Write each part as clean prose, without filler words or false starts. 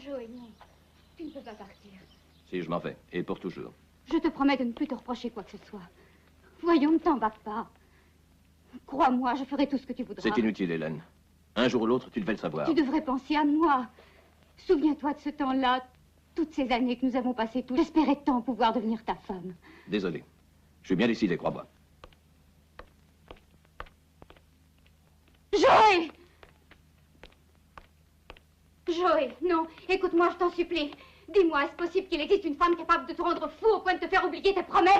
Joël, non. Tu ne peux pas partir. Si, je m'en vais. Et pour toujours. Je te promets de ne plus te reprocher quoi que ce soit. Voyons, ne t'en bats pas. Crois-moi, je ferai tout ce que tu voudras. C'est inutile, Hélène. Un jour ou l'autre, tu devais le savoir. Tu devrais penser à moi. Souviens-toi de ce temps-là, toutes ces années que nous avons passées tous. J'espérais tant pouvoir devenir ta femme. Désolé. Je suis bien décidé, crois-moi. Joël! Joël, non, écoute-moi, je t'en supplie. Dis-moi, est-ce possible qu'il existe une femme capable de te rendre fou au point de te faire oublier tes promesses?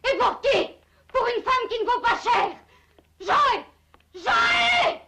Et pour qui? Pour une femme qui ne vaut pas cher! Joël! Joël!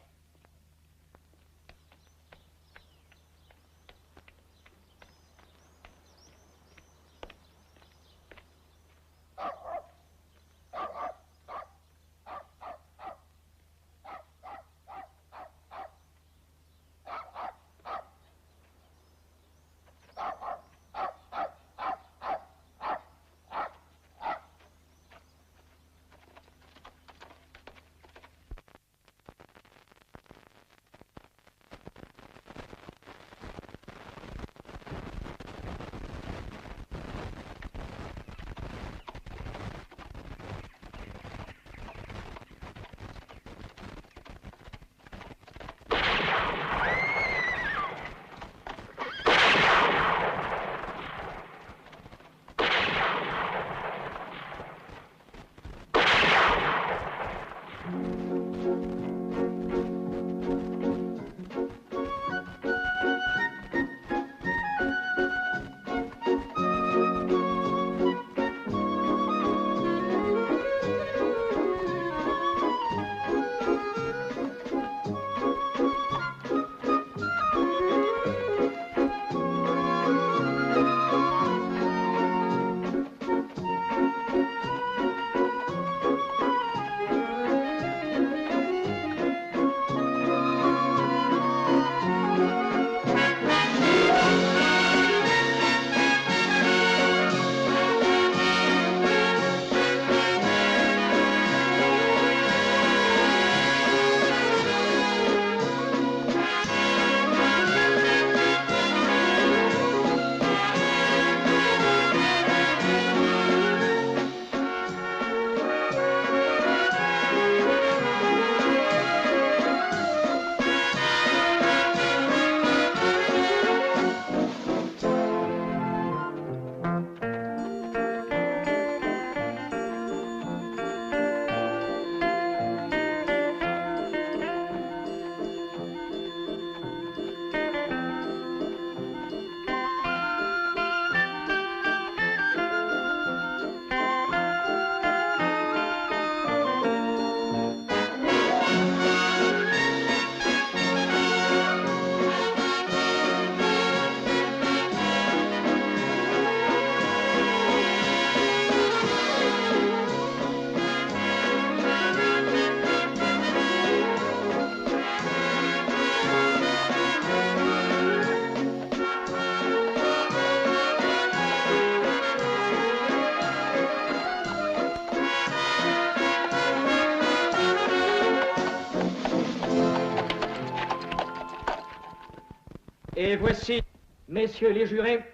Et voici, messieurs les jurés,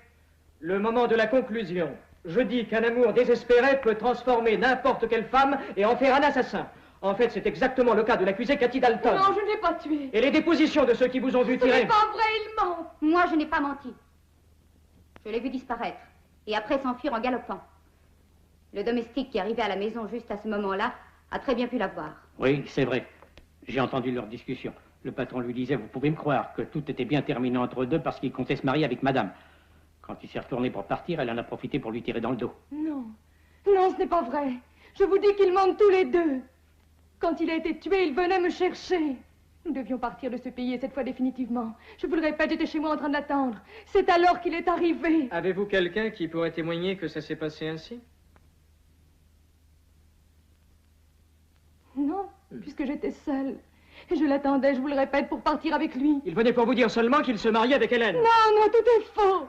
le moment de la conclusion. Je dis qu'un amour désespéré peut transformer n'importe quelle femme et en faire un assassin. En fait, c'est exactement le cas de l'accusé Cathy Dalton. Non, je ne l'ai pas tué. Et les dépositions de ceux qui vous ont vu Ce tirer... n'est pas vrai, il ment. Moi, je n'ai pas menti. Je l'ai vu disparaître et après s'enfuir en galopant. Le domestique qui arrivait à la maison juste à ce moment-là a très bien pu la voir. Oui, c'est vrai. J'ai entendu leur discussion. Le patron lui disait, vous pouvez me croire, que tout était bien terminé entre eux deux parce qu'il comptait se marier avec madame. Quand il s'est retourné pour partir, elle en a profité pour lui tirer dans le dos. Non, non, ce n'est pas vrai. Je vous dis qu'ils mentent tous les deux. Quand il a été tué, il venait me chercher. Nous devions partir de ce pays, et cette fois définitivement. Je vous le répète, j'étais chez moi en train d'attendre. C'est alors qu'il est arrivé. Avez-vous quelqu'un qui pourrait témoigner que ça s'est passé ainsi? Non, puisque j'étais seule. Et je l'attendais, je vous le répète, pour partir avec lui. Il venait pour vous dire seulement qu'il se mariait avec Hélène. Non, non, tout est faux.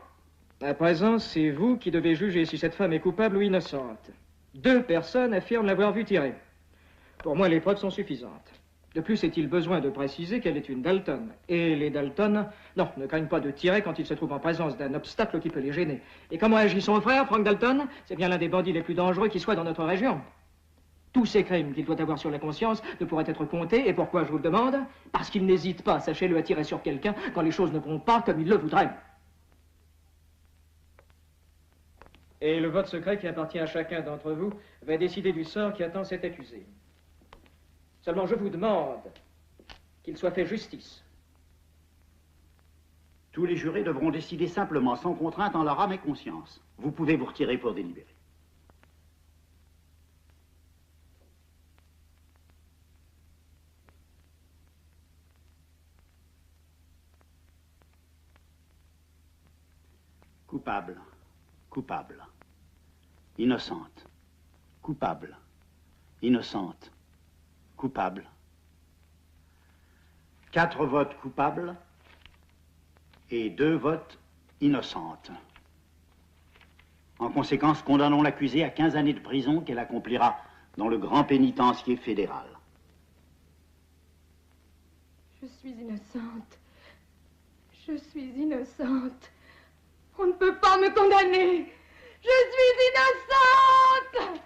À présent, c'est vous qui devez juger si cette femme est coupable ou innocente. 2 personnes affirment l'avoir vu tirer. Pour moi, les preuves sont suffisantes. De plus, est-il besoin de préciser qu'elle est une Dalton. Et les Dalton, non, ne craignent pas de tirer quand ils se trouvent en présence d'un obstacle qui peut les gêner. Et comment agit son frère, Frank Dalton? C'est bien l'un des bandits les plus dangereux qui soient dans notre région. Tous ces crimes qu'il doit avoir sur la conscience ne pourraient être comptés. Et pourquoi je vous le demande? Parce qu'il n'hésite pas, sachez-le, à tirer sur quelqu'un quand les choses ne vont pas comme il le voudrait. Et le vote secret qui appartient à chacun d'entre vous va décider du sort qui attend cet accusé. Seulement, je vous demande qu'il soit fait justice. Tous les jurés devront décider simplement, sans contrainte, en leur âme et conscience. Vous pouvez vous retirer pour délibérer. Coupable, coupable. Innocente, coupable, innocente, coupable. 4 votes coupables et 2 votes innocentes. En conséquence, condamnons l'accusée à 15 années de prison qu'elle accomplira dans le grand pénitencier fédéral. Je suis innocente. Je suis innocente. On ne peut pas me condamner. Je suis innocente!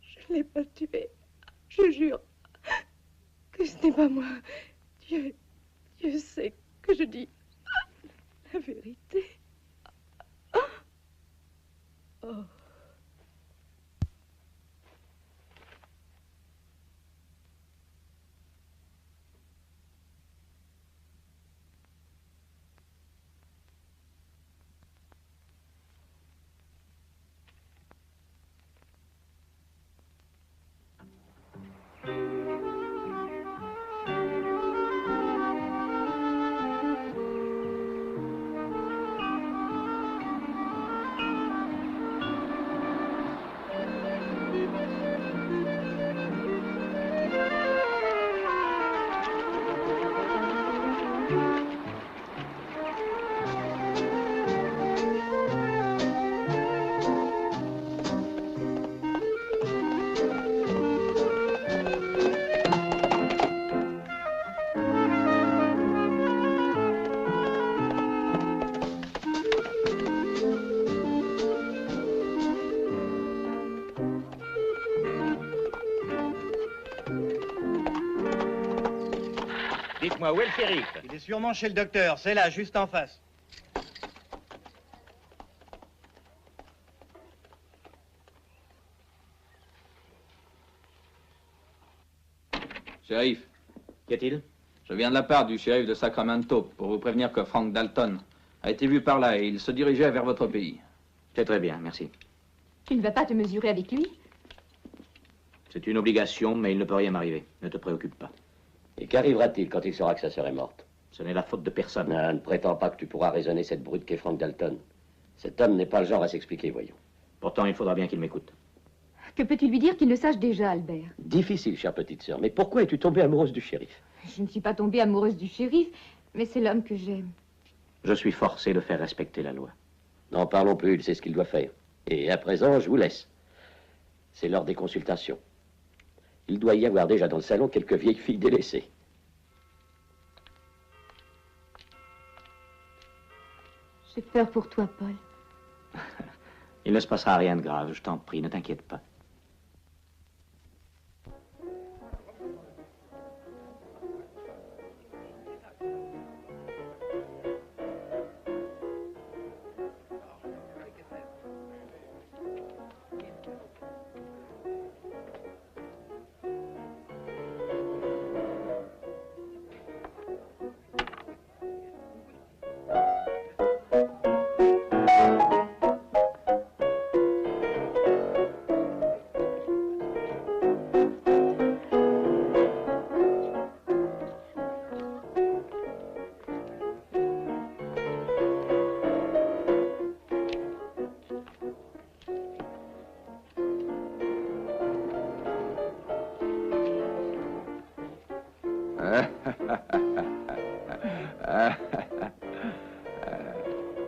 Je ne l'ai pas tué. Je jure que ce n'est pas moi. Dieu sait que je dis la vérité. Oh. Dites-moi, où est le shérif? Il est sûrement chez le docteur, c'est là, juste en face. Shérif. Qu'y a-t-il? Je viens de la part du shérif de Sacramento pour vous prévenir que Frank Dalton a été vu par là et il se dirigeait vers votre pays. C'est très bien, merci. Tu ne vas pas te mesurer avec lui? C'est une obligation, mais il ne peut rien m'arriver. Ne te préoccupe pas. Et qu'arrivera-t-il quand il saura que sa sœur est morte? Ce n'est la faute de personne. Ne prétends pas que tu pourras raisonner cette brute qu'est Frank Dalton. Cet homme n'est pas le genre à s'expliquer, voyons. Pourtant, il faudra bien qu'il m'écoute. Que peux-tu lui dire qu'il ne sache déjà, Albert? Difficile, chère petite sœur, mais pourquoi es-tu tombée amoureuse du shérif? Je ne suis pas tombée amoureuse du shérif, mais c'est l'homme que j'aime. Je suis forcé de faire respecter la loi. N'en parlons plus, il sait ce qu'il doit faire. Et à présent, je vous laisse. C'est l'heure des consultations. Il doit y avoir déjà dans le salon quelques vieilles filles délaissées. J'ai peur pour toi, Paul. Il ne se passera rien de grave, je t'en prie, ne t'inquiète pas.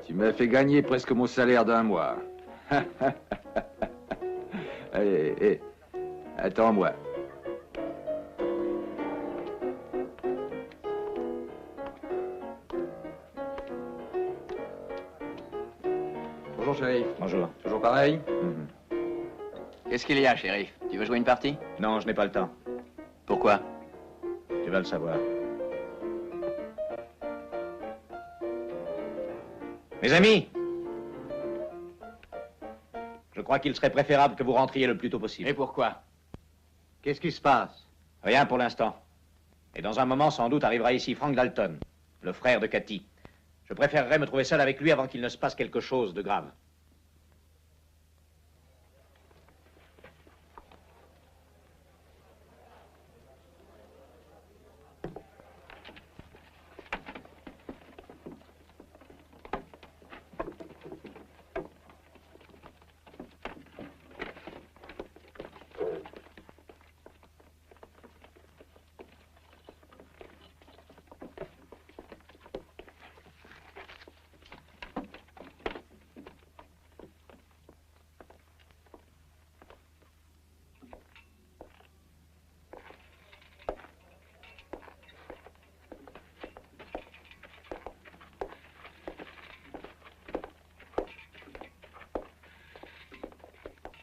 Tu m'as fait gagner presque mon salaire d'un mois. Allez, attends-moi. Bonjour, shérif. Bonjour. Toujours pareil? Qu'est-ce qu'il y a, shérif? Tu veux jouer une partie? Non, je n'ai pas le temps. Pourquoi? Tu vas le savoir. Mes amis, je crois qu'il serait préférable que vous rentriez le plus tôt possible. Et pourquoi? Qu'est-ce qui se passe? Rien pour l'instant. Et dans un moment, sans doute, arrivera ici Frank Dalton, le frère de Cathy. Je préférerais me trouver seul avec lui avant qu'il ne se passe quelque chose de grave.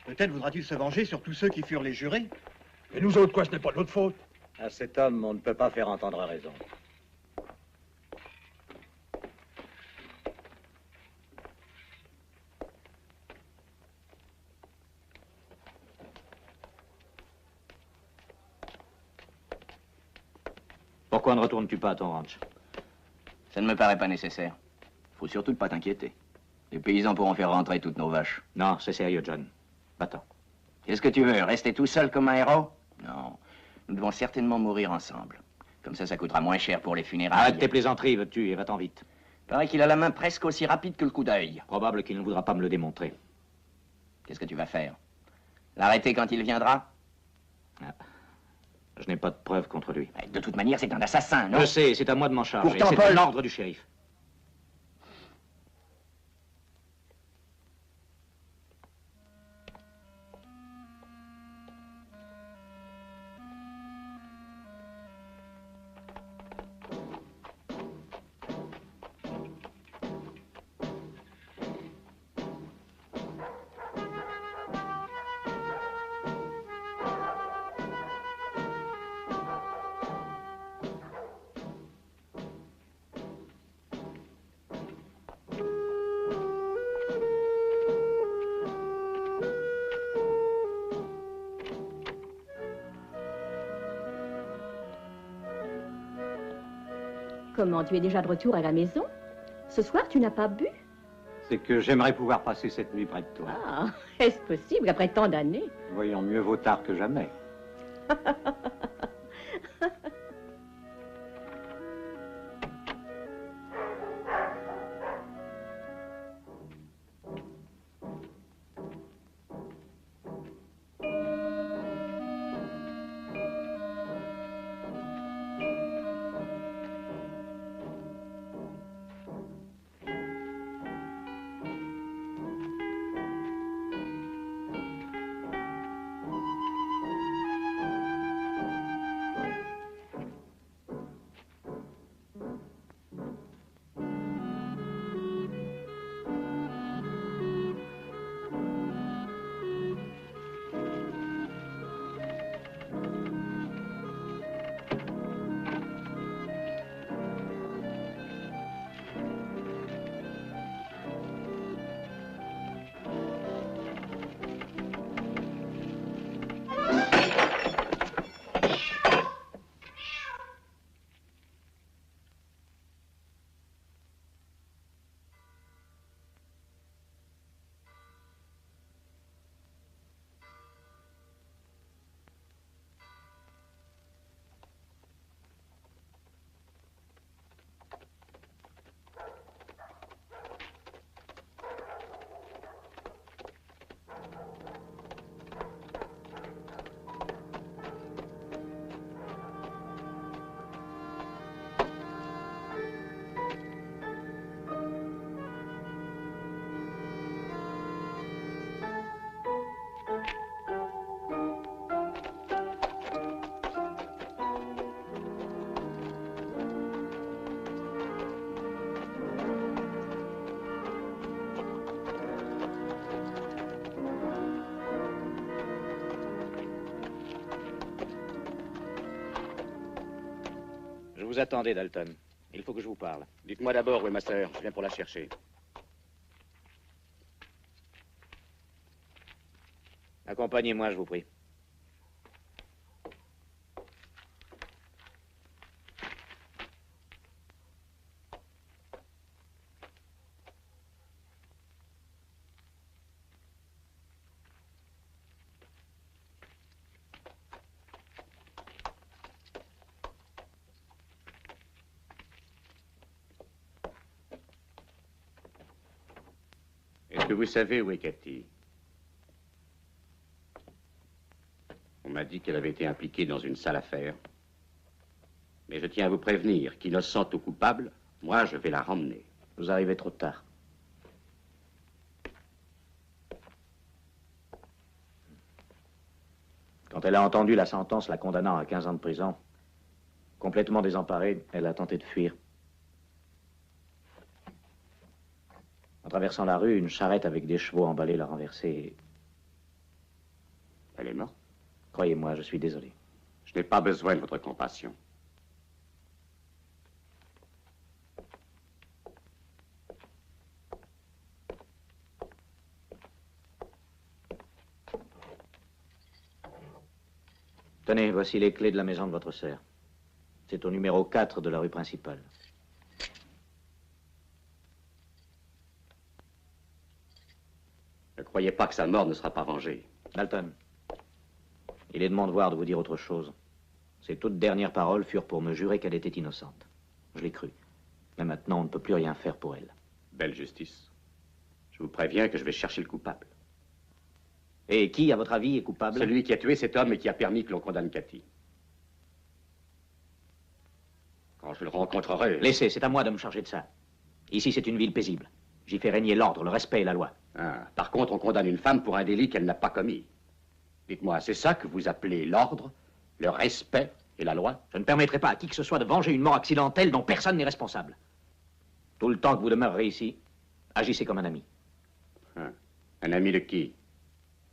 Peut-être voudra-t-il se venger sur tous ceux qui furent les jurés. Et nous autres, quoi, ce n'est pas de notre faute. À cet homme, on ne peut pas faire entendre raison. Pourquoi ne retournes-tu pas à ton ranch? Ça ne me paraît pas nécessaire. Faut surtout ne pas t'inquiéter. Les paysans pourront faire rentrer toutes nos vaches. Non, c'est sérieux, John. Va-t'en. Qu'est-ce que tu veux? Rester tout seul comme un héros? Non. Nous devons certainement mourir ensemble. Comme ça coûtera moins cher pour les funérailles. Arrête tes plaisanteries, veux-tu, et va-t'en vite. Paraît qu'il a la main presque aussi rapide que le coup d'œil. Probable qu'il ne voudra pas me le démontrer. Qu'est-ce que tu vas faire? L'arrêter quand il viendra? Ah. Je n'ai pas de preuves contre lui. De toute manière, c'est un assassin, non? Je sais, c'est à moi de m'en charger. Pourtant, c'est Paul... l'ordre du shérif. Comment, tu es déjà de retour à la maison? Ce soir, tu n'as pas bu? C'est que j'aimerais pouvoir passer cette nuit près de toi. Ah, est-ce possible après tant d'années? Voyons, mieux vaut tard que jamais. Je vous attendais, Dalton. Il faut que je vous parle. Dites-moi d'abord où est ma sœur. Je viens pour la chercher. Accompagnez-moi, je vous prie. Est-ce que vous savez où est Cathy? On m'a dit qu'elle avait été impliquée dans une sale affaire. Mais je tiens à vous prévenir qu'innocente ou coupable, moi, je vais la ramener. Vous arrivez trop tard. Quand elle a entendu la sentence la condamnant à 15 ans de prison, complètement désemparée, elle a tenté de fuir. En traversant la rue, une charrette avec des chevaux emballés l'a renversée. Elle est morte? Croyez-moi, je suis désolé. Je n'ai pas besoin de votre compassion. Tenez, voici les clés de la maison de votre sœur. C'est au numéro 4 de la rue principale. Ne croyez pas que sa mort ne sera pas vengée. Dalton, il est de mon devoir de vous dire autre chose. Ses toutes dernières paroles furent pour me jurer qu'elle était innocente. Je l'ai cru. Mais maintenant, on ne peut plus rien faire pour elle. Belle justice. Je vous préviens que je vais chercher le coupable. Et qui, à votre avis, est coupable? Celui qui a tué cet homme et qui a permis que l'on condamne Cathy. Quand je le rencontrerai... Laissez, c'est à moi de me charger de ça. Ici, c'est une ville paisible. J'y fais régner l'ordre, le respect et la loi. Ah, par contre, on condamne une femme pour un délit qu'elle n'a pas commis. Dites-moi, c'est ça que vous appelez l'ordre, le respect et la loi? Je ne permettrai pas à qui que ce soit de venger une mort accidentelle dont personne n'est responsable. Tout le temps que vous demeurerez ici, agissez comme un ami. Ah, un ami de qui?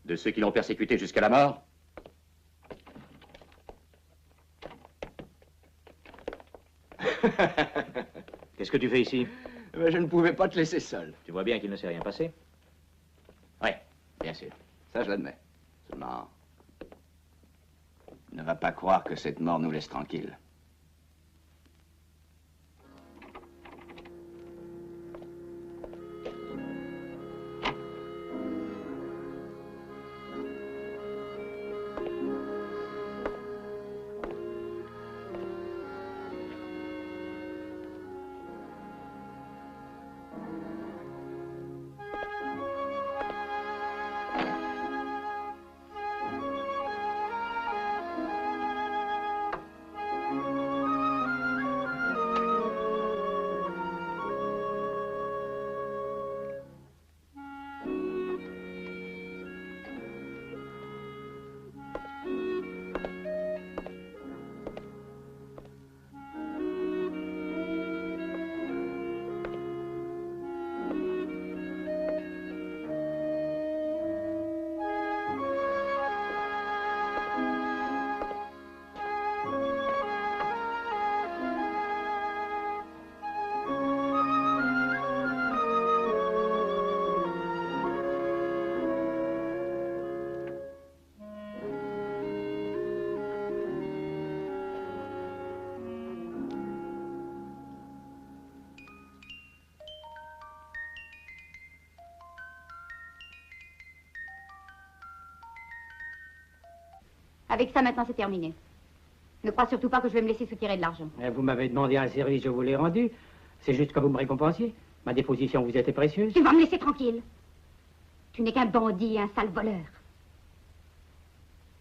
De ceux qui l'ont persécuté jusqu'à la mort? Qu'est-ce que tu fais ici? Je ne pouvais pas te laisser seul. Tu vois bien qu'il ne s'est rien passé? Oui, bien sûr. Ça, je l'admets. Seulement, ne va pas croire que cette mort nous laisse tranquilles. Avec ça, maintenant, c'est terminé. Ne crois surtout pas que je vais me laisser soutirer de l'argent. Vous m'avez demandé un service, je vous l'ai rendu. C'est juste que vous me récompensiez. Ma déposition vous était précieuse. Tu vas me laisser tranquille. Tu n'es qu'un bandit et un sale voleur.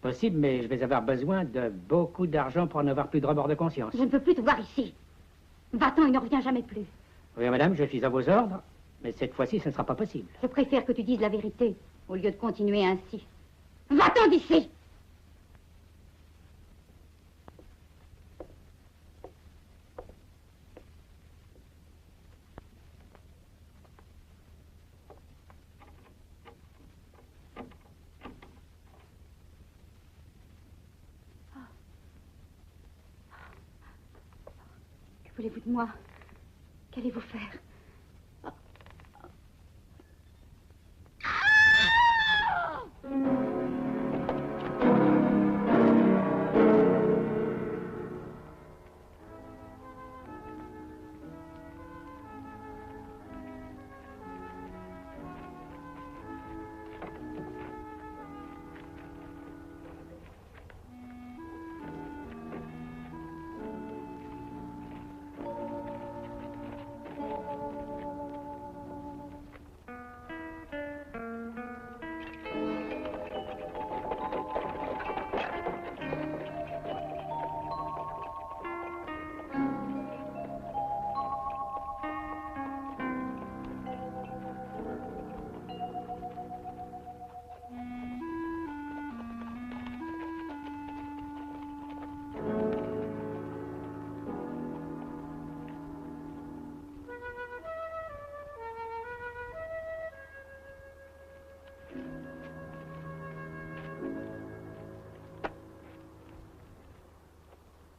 Possible, mais je vais avoir besoin de beaucoup d'argent pour n'avoir plus de remords de conscience. Je ne peux plus te voir ici. Va-t'en et ne reviens jamais plus. Oui, madame, je suis à vos ordres, mais cette fois-ci, ce ne sera pas possible. Je préfère que tu dises la vérité, au lieu de continuer ainsi. Va-t'en d'ici! Que voulez-vous de moi? Qu'allez-vous faire?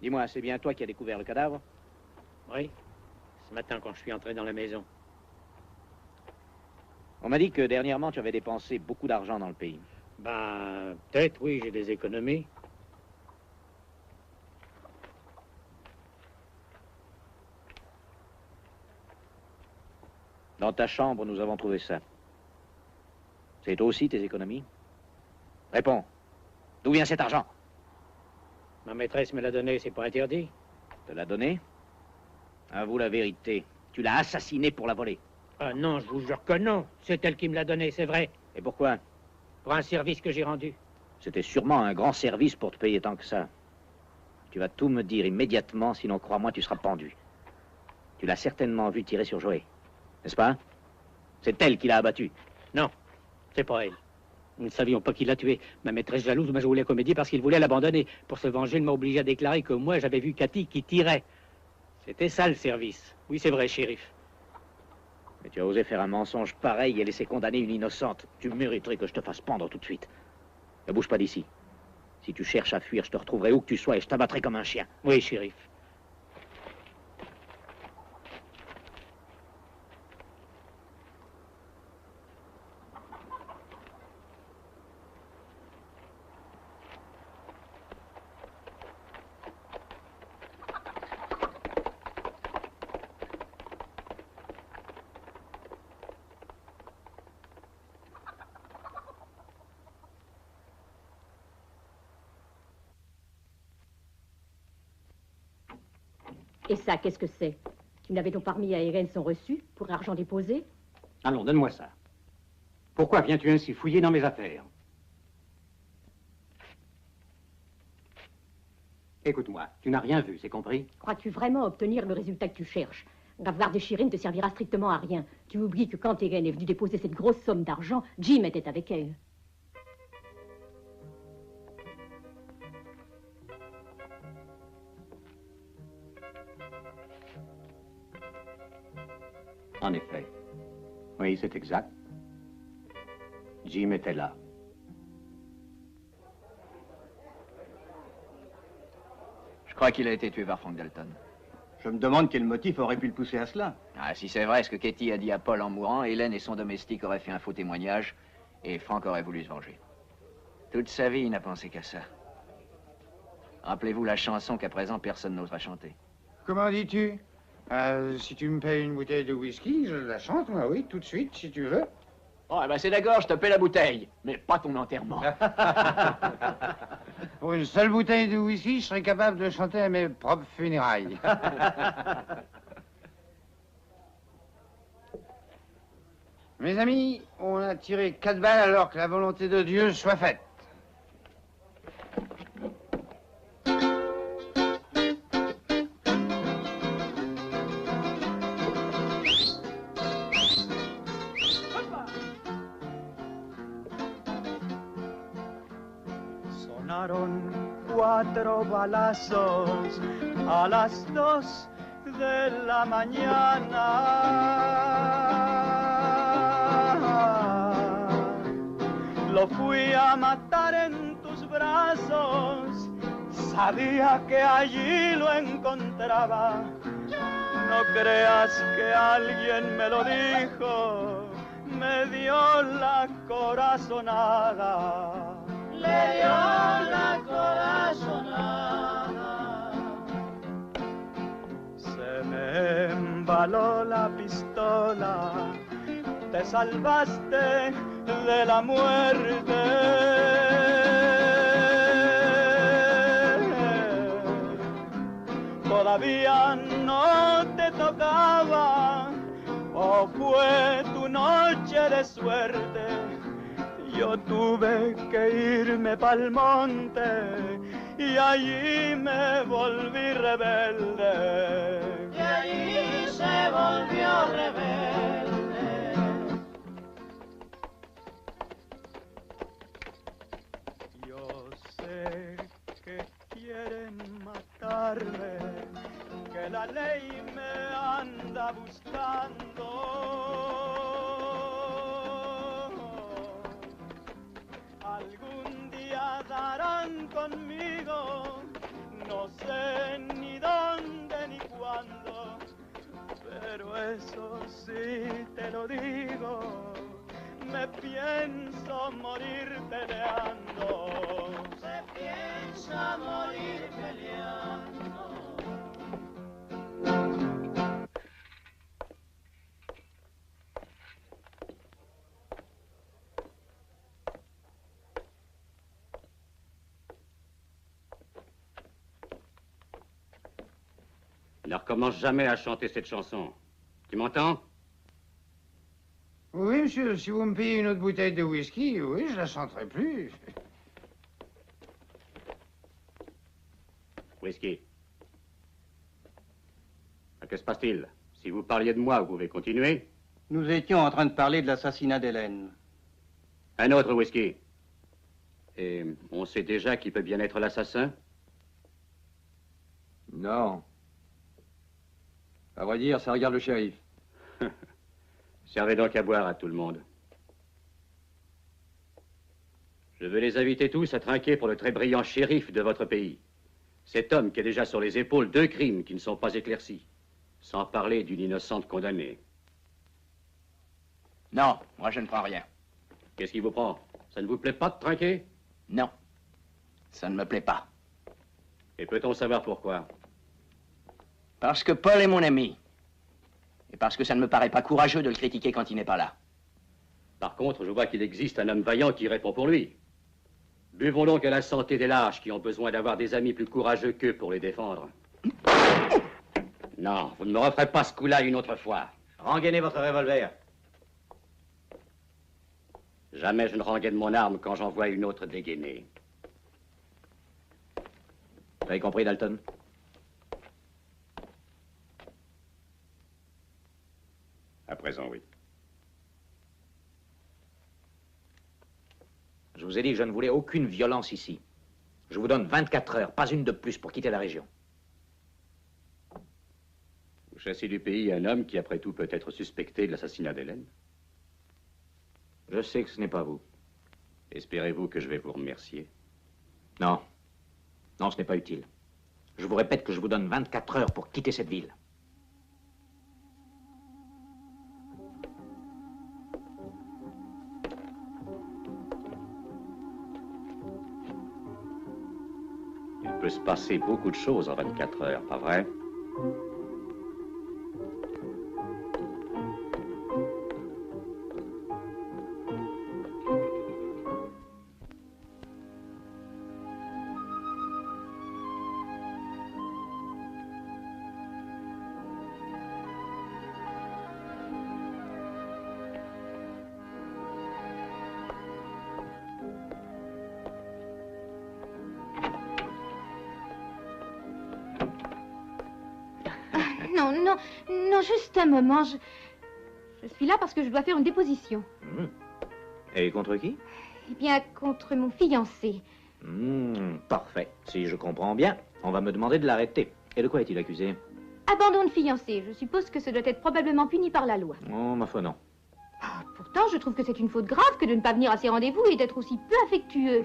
Dis-moi, c'est bien toi qui as découvert le cadavre? Oui, ce matin quand je suis entré dans la maison. On m'a dit que dernièrement tu avais dépensé beaucoup d'argent dans le pays. Ben, peut-être, oui, j'ai des économies. Dans ta chambre, nous avons trouvé ça. C'est toi aussi tes économies? Réponds. D'où vient cet argent? Ma maîtresse me l'a donné, c'est pas interdit. Te l'a donné? Avoue la vérité. Tu l'as assassinée pour la voler. Ah non, je vous jure que non. C'est elle qui me l'a donné, c'est vrai. Et pourquoi? Pour un service que j'ai rendu. C'était sûrement un grand service pour te payer tant que ça. Tu vas tout me dire immédiatement, sinon crois-moi, tu seras pendu. Tu l'as certainement vu tirer sur Joé, n'est-ce pas? C'est elle qui l'a abattu. Non, c'est pas elle. Nous ne savions pas qui l'a tué. Ma maîtresse jalouse m'a joué la comédie parce qu'il voulait l'abandonner. Pour se venger, il m'a obligé à déclarer que moi, j'avais vu Cathy qui tirait. C'était ça le service. Oui, c'est vrai, shérif. Mais tu as osé faire un mensonge pareil et laisser condamner une innocente. Tu mériterais que je te fasse pendre tout de suite. Ne bouge pas d'ici. Si tu cherches à fuir, je te retrouverai où que tu sois et je t'abattrai comme un chien. Oui, shérif. Et ça, qu'est-ce que c'est? Tu n'avais donc pas remis à Hélène son reçu pour argent déposé? Allons, donne-moi ça. Pourquoi viens-tu ainsi fouiller dans mes affaires? Écoute-moi, tu n'as rien vu, c'est compris? Crois-tu vraiment obtenir le résultat que tu cherches? L'avoir déchiré ne te servira strictement à rien. Tu oublies que quand Hélène est venue déposer cette grosse somme d'argent, Jim était avec elle. En effet. Oui, c'est exact. Jim était là. Je crois qu'il a été tué par Frank Dalton. Je me demande quel motif aurait pu le pousser à cela. Ah, si c'est vrai ce que Katie a dit à Paul en mourant, Hélène et son domestique auraient fait un faux témoignage et Frank aurait voulu se venger. Toute sa vie, il n'a pensé qu'à ça. Rappelez-vous la chanson qu'à présent personne n'osera chanter. Comment dis-tu? Si tu me payes une bouteille de whisky, je la chante, moi, oui, tout de suite, si tu veux. Oh, eh ben c'est d'accord, je te paie la bouteille, mais pas ton enterrement. Pour une seule bouteille de whisky, je serais capable de chanter à mes propres funérailles. Mes amis, on a tiré 4 balles alors que la volonté de Dieu soit faite. Sonaron 4 balazos a las 2 de la mañana. Lo fui a matar en tus brazos, sabía que allí lo encontraba, No creas que alguien me lo dijo, me dio la corazonada. Le dio la corazonada. Se me embaló la pistola, te salvaste de la muerte. Todavía no te tocaba, o fue tu noche de suerte. Yo tuve que irme pa'l monte y allí me volví rebelde. Y allí se volvió rebelde. Yo sé que quieren matarme, que la ley me anda buscando. Algún día darán conmigo, no sé ni dónde ni cuándo, pero eso sí te lo digo, me pienso morir peleando. Se piensa morir peleando. Ne recommence jamais à chanter cette chanson. Tu m'entends? Oui, monsieur, si vous me payez une autre bouteille de whisky, oui, je la chanterai plus. Whisky. Que se passe-t-il? Si vous parliez de moi, vous pouvez continuer. Nous étions en train de parler de l'assassinat d'Hélène. Un autre whisky. Et on sait déjà qui peut bien être l'assassin? Non. À vrai dire, ça regarde le shérif. Servez donc à boire à tout le monde. Je veux les inviter tous à trinquer pour le très brillant shérif de votre pays. Cet homme qui a déjà sur les épaules 2 crimes qui ne sont pas éclaircis. Sans parler d'une innocente condamnée. Non, moi je ne prends rien. Qu'est-ce qui vous prend? Ça ne vous plaît pas de trinquer? Non, ça ne me plaît pas. Et peut-on savoir pourquoi? Parce que Paul est mon ami. Et parce que ça ne me paraît pas courageux de le critiquer quand il n'est pas là. Par contre, je vois qu'il existe un homme vaillant qui répond pour lui. Buvons donc à la santé des lâches qui ont besoin d'avoir des amis plus courageux qu'eux pour les défendre. Non, vous ne me referez pas ce coup-là une autre fois. Rengainez votre revolver. Jamais je ne rengaine mon arme quand j'en vois une autre dégainée. Vous avez compris, Dalton? À présent, oui. Je vous ai dit que je ne voulais aucune violence ici. Je vous donne 24 heures, pas une de plus, pour quitter la région. Vous chassez du pays un homme qui, après tout, peut être suspecté de l'assassinat d'Hélène? Je sais que ce n'est pas vous. Espérez-vous que je vais vous remercier? Non. Non, ce n'est pas utile. Je vous répète que je vous donne 24 heures pour quitter cette ville. Il peut se passer beaucoup de choses en 24 heures, pas vrai? Non, juste un moment. Je suis là parce que je dois faire une déposition. Et contre qui? Eh bien, contre mon fiancé. Parfait. Si je comprends bien, on va me demander de l'arrêter. Et de quoi est-il accusé? Abandon de fiancé. Je suppose que ça doit être probablement puni par la loi. Oh, ma foi, non. Pourtant, je trouve que c'est une faute grave que de ne pas venir à ses rendez-vous et d'être aussi peu affectueux.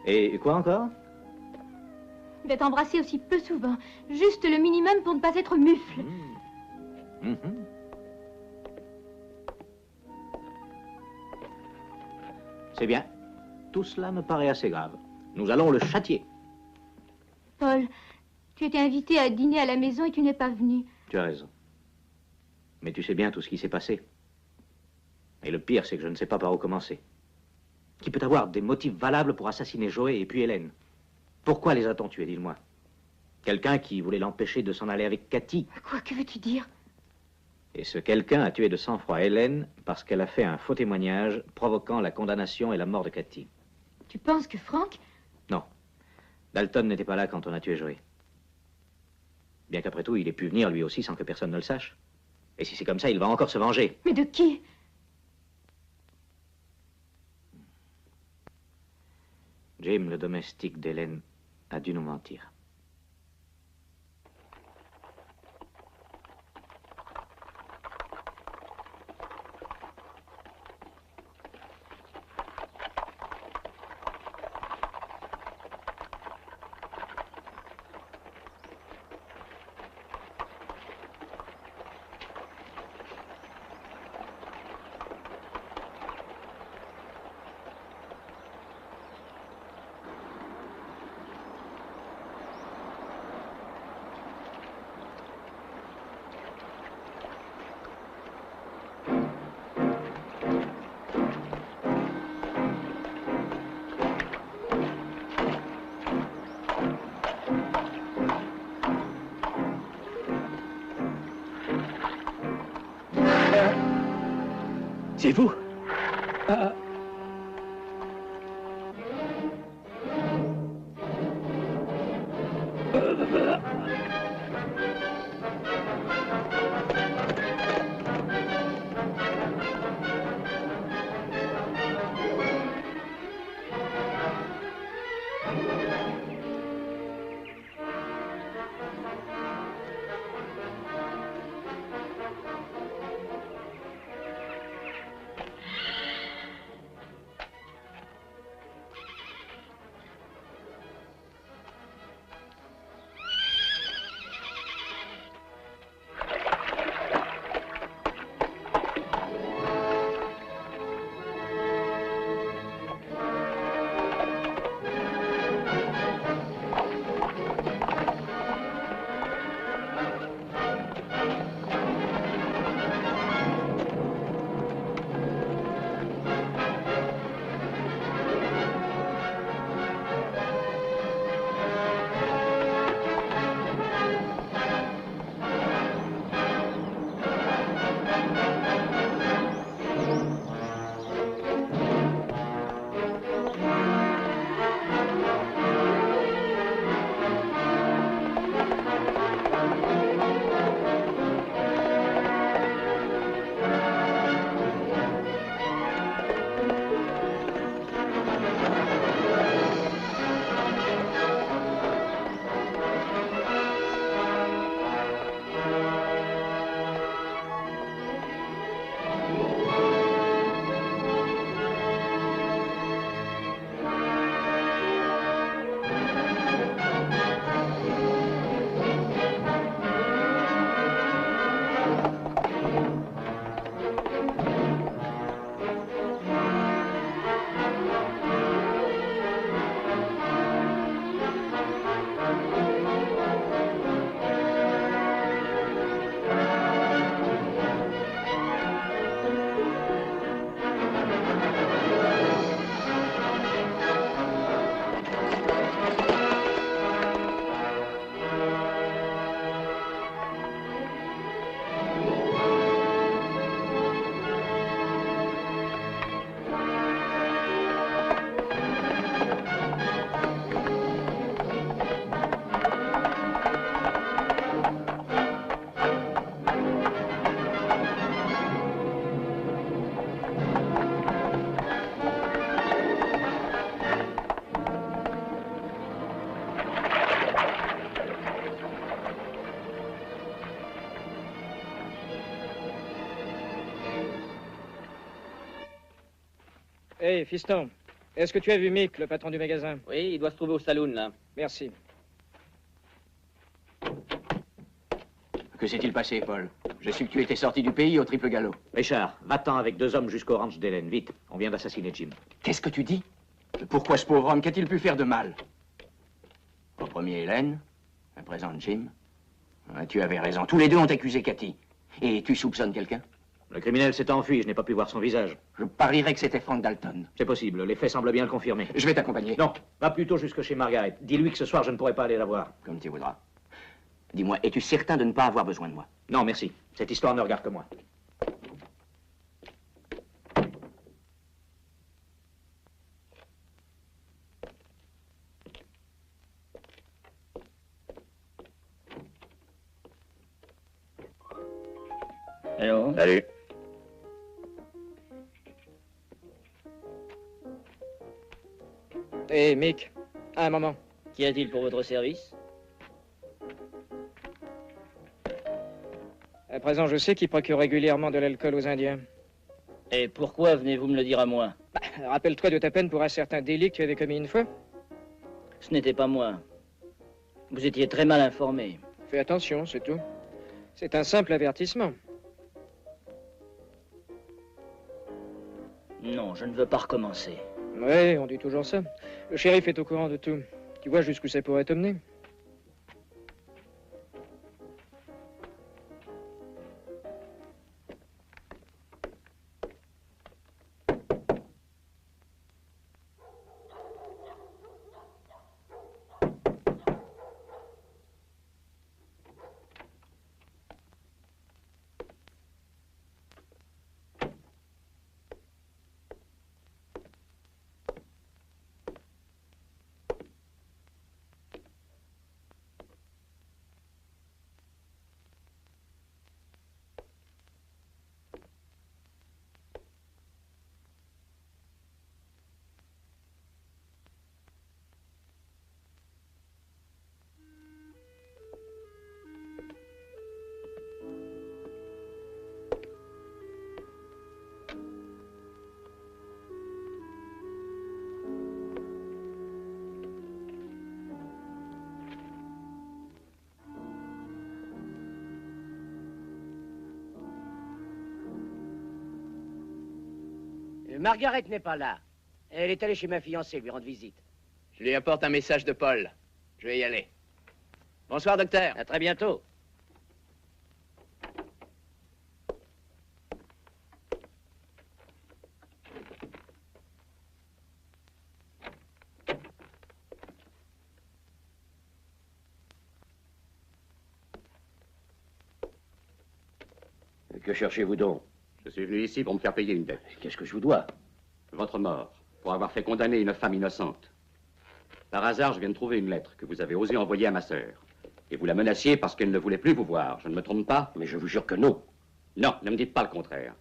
Et quoi encore? Il va t'embrasser aussi peu souvent. Juste le minimum pour ne pas être mufle. C'est bien. Tout cela me paraît assez grave. Nous allons le châtier. Paul, tu étais invité à dîner à la maison et tu n'es pas venu. Tu as raison. Mais tu sais bien tout ce qui s'est passé. Et le pire, c'est que je ne sais pas par où commencer. Qui peut avoir des motifs valables pour assassiner Joé et puis Hélène? Pourquoi les a-t-on tués, dis-moi? Quelqu'un qui voulait l'empêcher de s'en aller avec Cathy. Quoi, que veux-tu dire? Et ce quelqu'un a tué de sang-froid Hélène parce qu'elle a fait un faux témoignage provoquant la condamnation et la mort de Cathy. Tu penses que Franck... Non. Dalton n'était pas là quand on a tué Joé. Bien qu'après tout, il ait pu venir lui aussi sans que personne ne le sache. Et si c'est comme ça, il va encore se venger. Mais de qui? Jim, le domestique d'Hélène, a dû nous mentir. C'est vous? Hé, fiston, est-ce que tu as vu Mick, le patron du magasin? Oui, il doit se trouver au saloon, là. Merci. Que s'est-il passé, Paul? J'ai su que tu étais sorti du pays au triple galop. Richard, va-t'en avec 2 hommes jusqu'au ranch d'Hélène, vite. On vient d'assassiner Jim. Qu'est-ce que tu dis? Pourquoi ce pauvre homme? Qu'a-t-il pu faire de mal? Au premier, Hélène. À présent, Jim. Ah, tu avais raison. Tous les deux ont accusé Cathy. Et tu soupçonnes quelqu'un? Le criminel s'est enfui, je n'ai pas pu voir son visage. Je parierais que c'était Frank Dalton. C'est possible, les faits semblent bien le confirmer. Je vais t'accompagner. Non, va plutôt jusque chez Margaret. Dis-lui que ce soir, je ne pourrai pas aller la voir. Comme tu voudras. Dis-moi, es-tu certain de ne pas avoir besoin de moi? Non, merci. Cette histoire ne regarde que moi. Allô? Salut. Hé, Mick, un moment. Qu'y a-t-il pour votre service? À présent, je sais qu'il procure régulièrement de l'alcool aux Indiens. Et pourquoi venez-vous me le dire à moi? Rappelle-toi de ta peine pour un certain délit que tu avais commis une fois. Ce n'était pas moi. Vous étiez très mal informé. Fais attention, c'est tout. C'est un simple avertissement. Non, je ne veux pas recommencer. Oui, on dit toujours ça. Le shérif est au courant de tout. Tu vois jusqu'où ça pourrait t'emmener? Margaret n'est pas là. Elle est allée chez ma fiancée lui rendre visite. Je lui apporte un message de Paul. Je vais y aller. Bonsoir, docteur. À très bientôt. Que cherchez-vous donc? Je suis venu ici pour me faire payer une dette. Qu'est-ce que je vous dois? Votre mort, pour avoir fait condamner une femme innocente. Par hasard, je viens de trouver une lettre que vous avez osé envoyer à ma sœur. Et vous la menaciez parce qu'elle ne voulait plus vous voir. Je ne me trompe pas? Mais je vous jure que non. Non, ne me dites pas le contraire.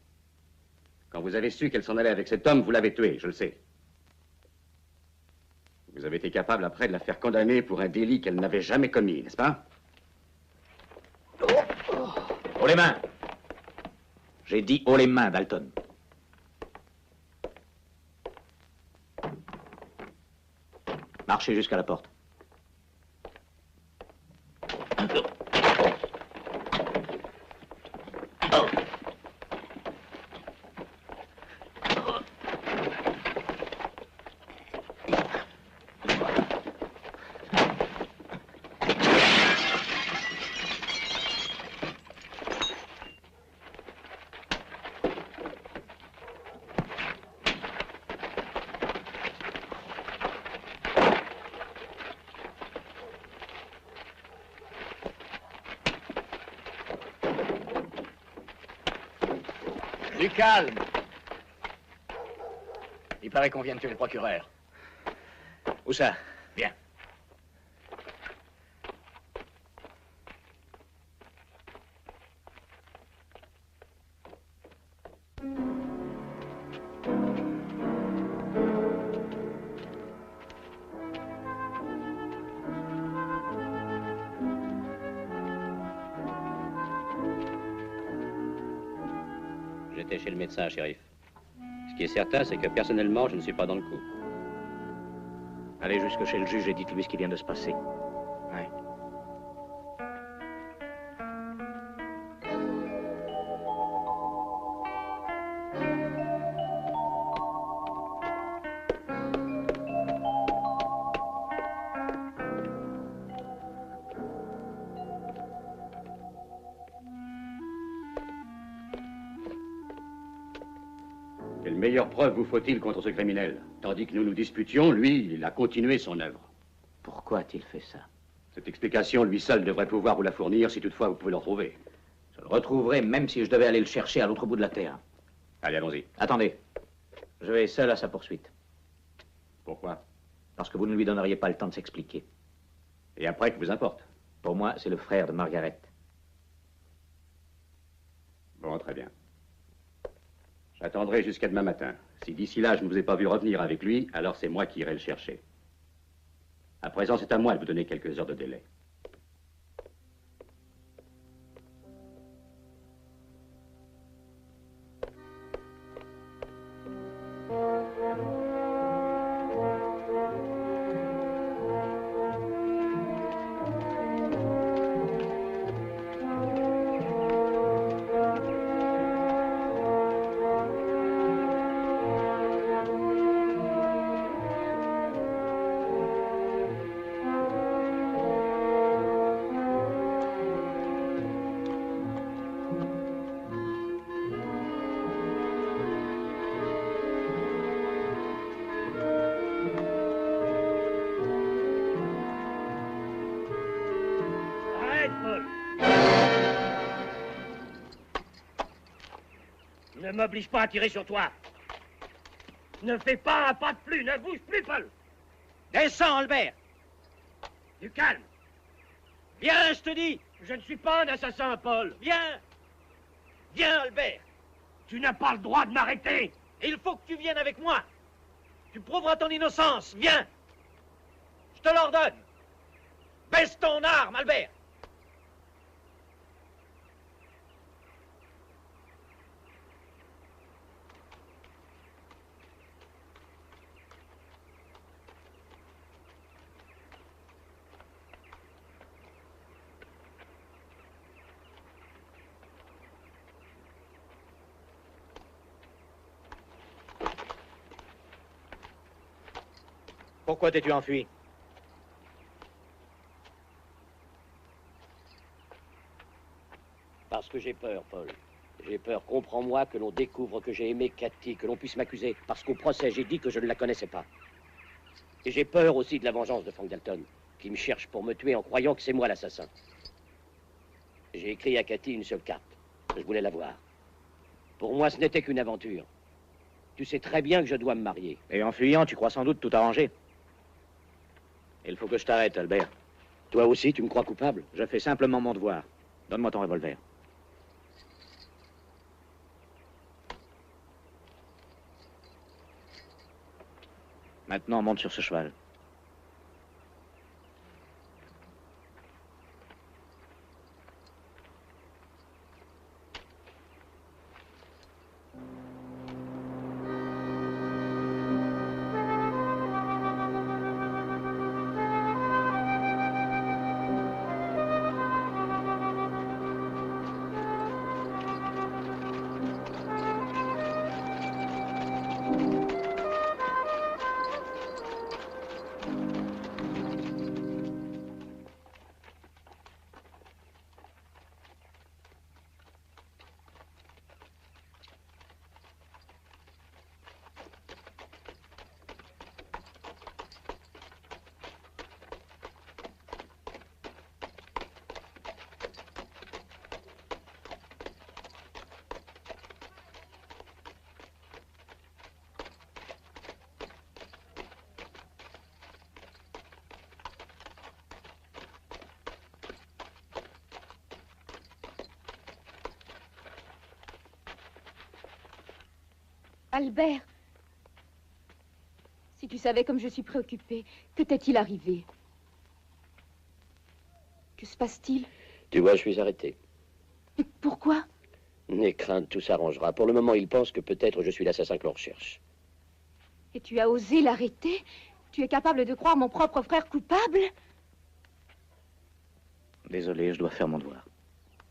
Quand vous avez su qu'elle s'en allait avec cet homme, vous l'avez tuée, je le sais. Vous avez été capable après de la faire condamner pour un délit qu'elle n'avait jamais commis, n'est-ce pas? Haut les mains! J'ai dit haut les mains, Dalton. Marchez jusqu'à la porte. Du calme. Il paraît qu'on vient de tuer le procureur. Où ça? Viens. J'étais chez le médecin, shérif. Ce qui est certain, c'est que personnellement, je ne suis pas dans le coup. Allez jusque chez le juge et dites-lui ce qui vient de se passer. Ouais. Quelle meilleure preuve vous faut-il contre ce criminel? Tandis que nous nous disputions, lui, il a continué son œuvre. Pourquoi a-t-il fait ça? Cette explication, lui seul devrait pouvoir vous la fournir si toutefois vous pouvez le retrouver. Je le retrouverai même si je devais aller le chercher à l'autre bout de la terre. Allez, allons-y. Attendez. Je vais seul à sa poursuite. Pourquoi? Parce que vous ne lui donneriez pas le temps de s'expliquer. Et après, que vous importe? Pour moi, c'est le frère de Margaret. Bon, très bien. J'attendrai jusqu'à demain matin. Si d'ici là, je ne vous ai pas vu revenir avec lui, alors c'est moi qui irai le chercher. À présent, c'est à moi de vous donner quelques heures de délai. Ne m'oblige pas à tirer sur toi. Ne fais pas un pas de plus, ne bouge plus, Paul. Descends, Albert. Du calme. Viens, je te dis. Je ne suis pas un assassin, Paul. Viens. Viens, Albert. Tu n'as pas le droit de m'arrêter. Il faut que tu viennes avec moi. Tu prouveras ton innocence. Viens. Je te l'ordonne. Baisse ton arme, Albert. Pourquoi t'es-tu enfui? Parce que j'ai peur, Paul. J'ai peur, comprends-moi, que l'on découvre que j'ai aimé Cathy, que l'on puisse m'accuser. Parce qu'au procès, j'ai dit que je ne la connaissais pas. Et j'ai peur aussi de la vengeance de Frank Dalton, qui me cherche pour me tuer en croyant que c'est moi l'assassin. J'ai écrit à Cathy une seule carte. Je voulais la voir. Pour moi, ce n'était qu'une aventure. Tu sais très bien que je dois me marier. Et en fuyant, tu crois sans doute tout arranger. Il faut que je t'arrête, Albert. Toi aussi, tu me crois coupable? Je fais simplement mon devoir. Donne-moi ton revolver. Maintenant, monte sur ce cheval. Albert, si tu savais comme je suis préoccupée, que t'est-il arrivé? Que se passe-t-il? Tu vois, je suis arrêté. Mais pourquoi? N'aie crainte, tout s'arrangera. Pour le moment, il pense que peut-être je suis l'assassin que l'on recherche. Et tu as osé l'arrêter? Tu es capable de croire mon propre frère coupable? Désolé, je dois faire mon devoir.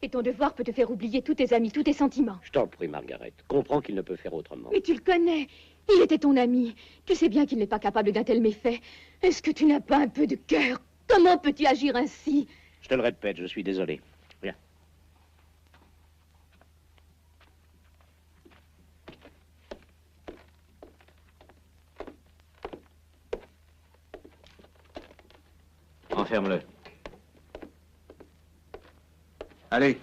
Et ton devoir peut te faire oublier tous tes amis, tous tes sentiments. Je t'en prie, Margaret. Comprends qu'il ne peut faire autrement. Mais tu le connais. Il était ton ami. Tu sais bien qu'il n'est pas capable d'un tel méfait. Est-ce que tu n'as pas un peu de cœur? Comment peux-tu agir ainsi? Je te le répète, je suis désolé. Viens. Allez.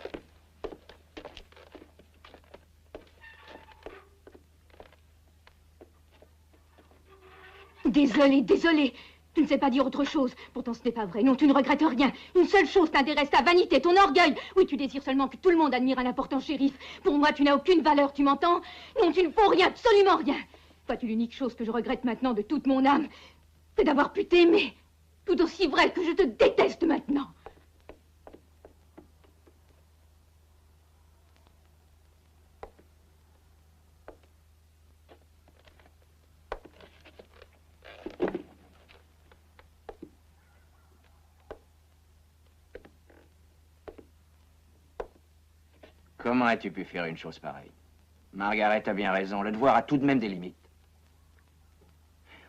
Désolée, désolée. Tu ne sais pas dire autre chose. Pourtant, ce n'est pas vrai. Non, tu ne regrettes rien. Une seule chose t'intéresse, ta vanité, ton orgueil. Oui, tu désires seulement que tout le monde admire un important shérif. Pour moi, tu n'as aucune valeur, tu m'entends? Non, tu ne vaux rien, absolument rien. Vois-tu, l'unique chose que je regrette maintenant de toute mon âme, c'est d'avoir pu t'aimer. Tout aussi vrai que je te déteste maintenant. Comment as-tu pu faire une chose pareille? Margaret a bien raison, le devoir a tout de même des limites.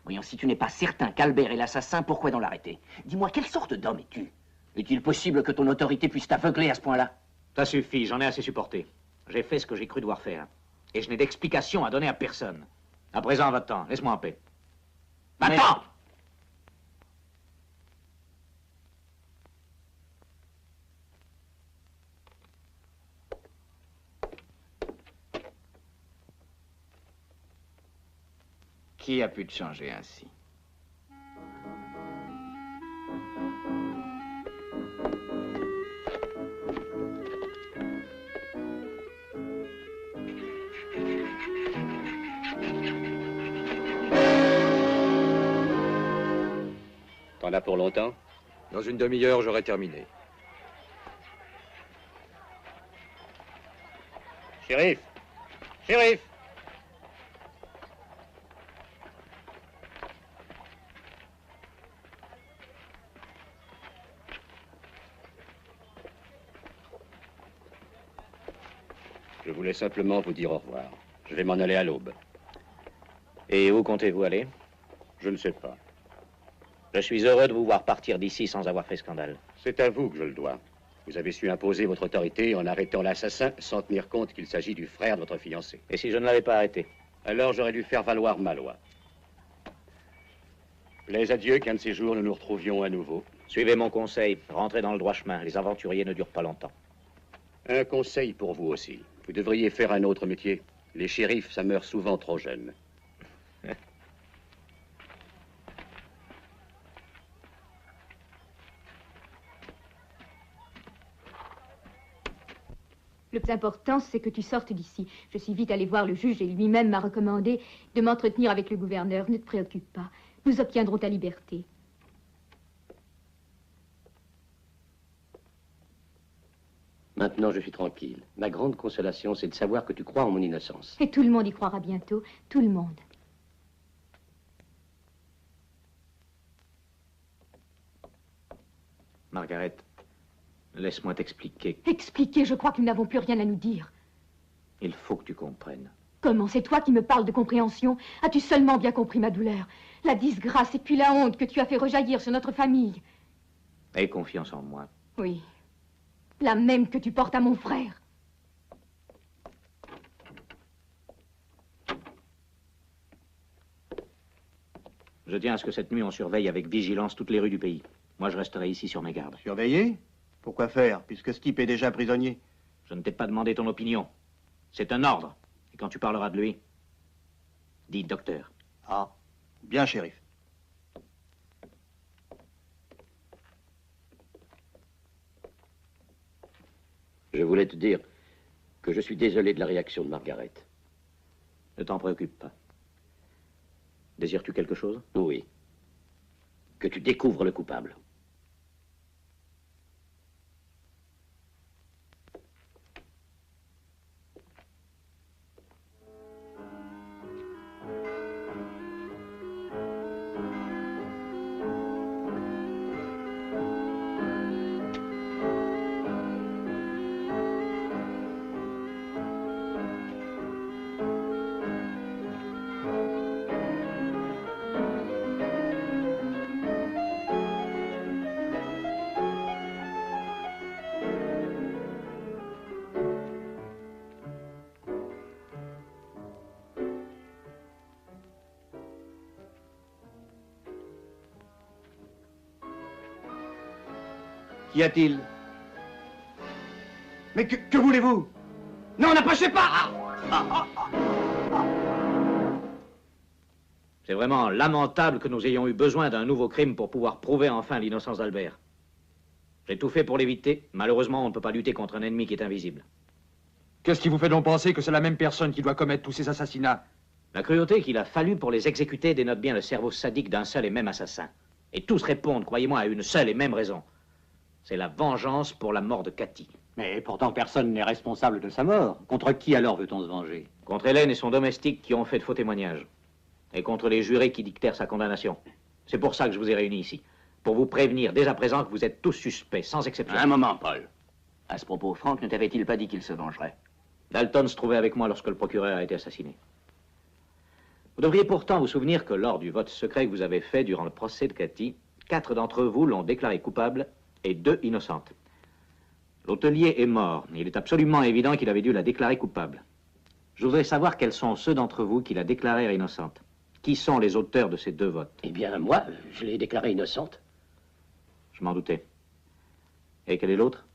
Voyons, si tu n'es pas certain qu'Albert est l'assassin, pourquoi donc l'arrêter? Dis-moi, quelle sorte d'homme es-tu? Est-il possible que ton autorité puisse t'aveugler à ce point-là? Ça suffit, j'en ai assez supporté. J'ai fait ce que j'ai cru devoir faire. Et je n'ai d'explication à donner à personne. À présent, va-t'en, laisse-moi en paix. Va-t'en! Qui a pu te changer ainsi? T'en as pour longtemps? Dans une demi-heure, j'aurai terminé. Shérif! Shérif! Je voulais simplement vous dire au revoir. Je vais m'en aller à l'aube. Et où comptez-vous aller? Je ne sais pas. Je suis heureux de vous voir partir d'ici sans avoir fait scandale. C'est à vous que je le dois. Vous avez su imposer votre autorité en arrêtant l'assassin sans tenir compte qu'il s'agit du frère de votre fiancé. Et si je ne l'avais pas arrêté? Alors j'aurais dû faire valoir ma loi. Plaise à Dieu qu'un de ces jours nous nous retrouvions à nouveau. Suivez mon conseil, rentrez dans le droit chemin. Les aventuriers ne durent pas longtemps. Un conseil pour vous aussi. Vous devriez faire un autre métier. Les shérifs, ça meurt souvent trop jeune. Le plus important, c'est que tu sortes d'ici. Je suis vite allée voir le juge et lui-même m'a recommandé de m'entretenir avec le gouverneur. Ne te préoccupe pas. Nous obtiendrons ta liberté. Maintenant, je suis tranquille. Ma grande consolation, c'est de savoir que tu crois en mon innocence. Et tout le monde y croira bientôt. Tout le monde. Margaret, laisse-moi t'expliquer. Expliquer, je crois que nous n'avons plus rien à nous dire. Il faut que tu comprennes. Comment? C'est toi qui me parles de compréhension? As-tu seulement bien compris ma douleur? La disgrâce et puis la honte que tu as fait rejaillir sur notre famille. Aie confiance en moi. Oui. La même que tu portes à mon frère. Je tiens à ce que cette nuit, on surveille avec vigilance toutes les rues du pays. Moi, je resterai ici sur mes gardes. Surveiller? Pourquoi faire, puisque ce type est déjà prisonnier? Je ne t'ai pas demandé ton opinion. C'est un ordre. Et quand tu parleras de lui, dis docteur. Ah, bien, shérif. Je voulais te dire que je suis désolé de la réaction de Margaret. Ne t'en préoccupe pas. Désires-tu quelque chose? Oui. Que tu découvres le coupable. Qu'y a-t-il? Mais que voulez-vous? Non, n'approchez pas! C'est vraiment lamentable que nous ayons eu besoin d'un nouveau crime pour pouvoir prouver enfin l'innocence d'Albert. J'ai tout fait pour l'éviter. Malheureusement, on ne peut pas lutter contre un ennemi qui est invisible. Qu'est-ce qui vous fait donc penser que c'est la même personne qui doit commettre tous ces assassinats? La cruauté qu'il a fallu pour les exécuter dénote bien le cerveau sadique d'un seul et même assassin. Et tous répondent, croyez-moi, à une seule et même raison. C'est la vengeance pour la mort de Cathy. Mais pourtant, personne n'est responsable de sa mort. Contre qui alors veut-on se venger? Contre Hélène et son domestique qui ont fait de faux témoignages. Et contre les jurés qui dictèrent sa condamnation. C'est pour ça que je vous ai réunis ici. Pour vous prévenir dès à présent que vous êtes tous suspects, sans exception. Un moment, Paul. À ce propos, Franck ne t'avait-il pas dit qu'il se vengerait? Dalton se trouvait avec moi lorsque le procureur a été assassiné. Vous devriez pourtant vous souvenir que lors du vote secret que vous avez fait durant le procès de Cathy, 4 d'entre vous l'ont déclaré coupable et 2 innocentes. L'hôtelier est mort. Il est absolument évident qu'il avait dû la déclarer coupable. Je voudrais savoir quels sont ceux d'entre vous qui la déclarèrent innocente. Qui sont les auteurs de ces 2 votes? Eh bien, moi, je l'ai déclarée innocente. Je m'en doutais. Et quel est l'autre?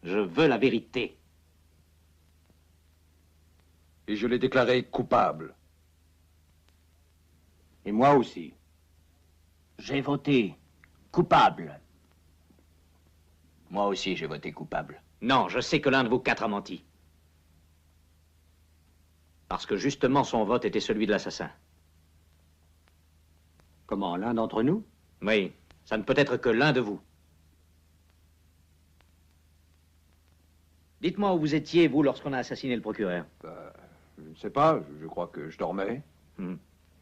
Je veux la vérité. Et je l'ai déclaré coupable. Et moi aussi. J'ai voté coupable. Moi aussi, j'ai voté coupable. Non, je sais que l'un de vous 4 a menti. Parce que justement, son vote était celui de l'assassin. Comment, l'un d'entre nous? Oui, ça ne peut être que l'un de vous. Dites-moi où vous étiez, vous, lorsqu'on a assassiné le procureur. Je ne sais pas, je crois que je dormais.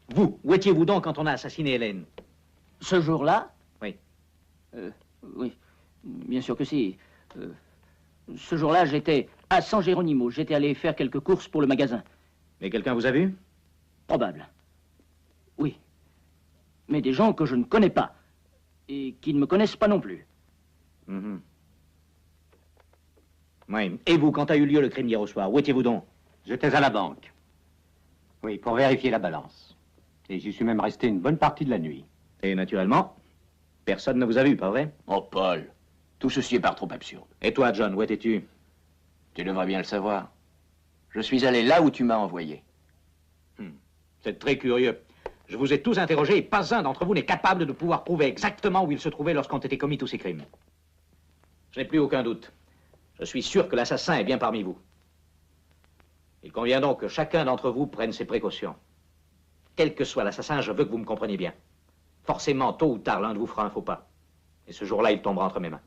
Vous, où étiez-vous donc quand on a assassiné Hélène? Ce jour-là? Oui. Oui, bien sûr que si. Ce jour-là, j'étais à San Geronimo. J'étais allé faire quelques courses pour le magasin. Mais quelqu'un vous a vu? Probable. Oui. Mais des gens que je ne connais pas. Et qui ne me connaissent pas non plus. Oui. Et vous, quand a eu lieu le crime d'hier au soir, où étiez-vous donc? J'étais à la banque. Oui, pour vérifier la balance. Et j'y suis même resté une bonne partie de la nuit. Et naturellement, personne ne vous a vu, pas vrai? Oh, Paul, tout ceci est par trop absurde. Et toi, John, où étais-tu? Tu devrais bien le savoir. Je suis allé là où tu m'as envoyé. C'est très curieux. Je vous ai tous interrogés et pas un d'entre vous n'est capable de pouvoir prouver exactement où il se trouvait lorsqu'ont été commis tous ces crimes. Je n'ai plus aucun doute. Je suis sûr que l'assassin est bien parmi vous. Il convient donc que chacun d'entre vous prenne ses précautions. Quel que soit l'assassin, je veux que vous me compreniez bien. Forcément, tôt ou tard, l'un de vous fera un faux pas. Et ce jour-là, il tombera entre mes mains.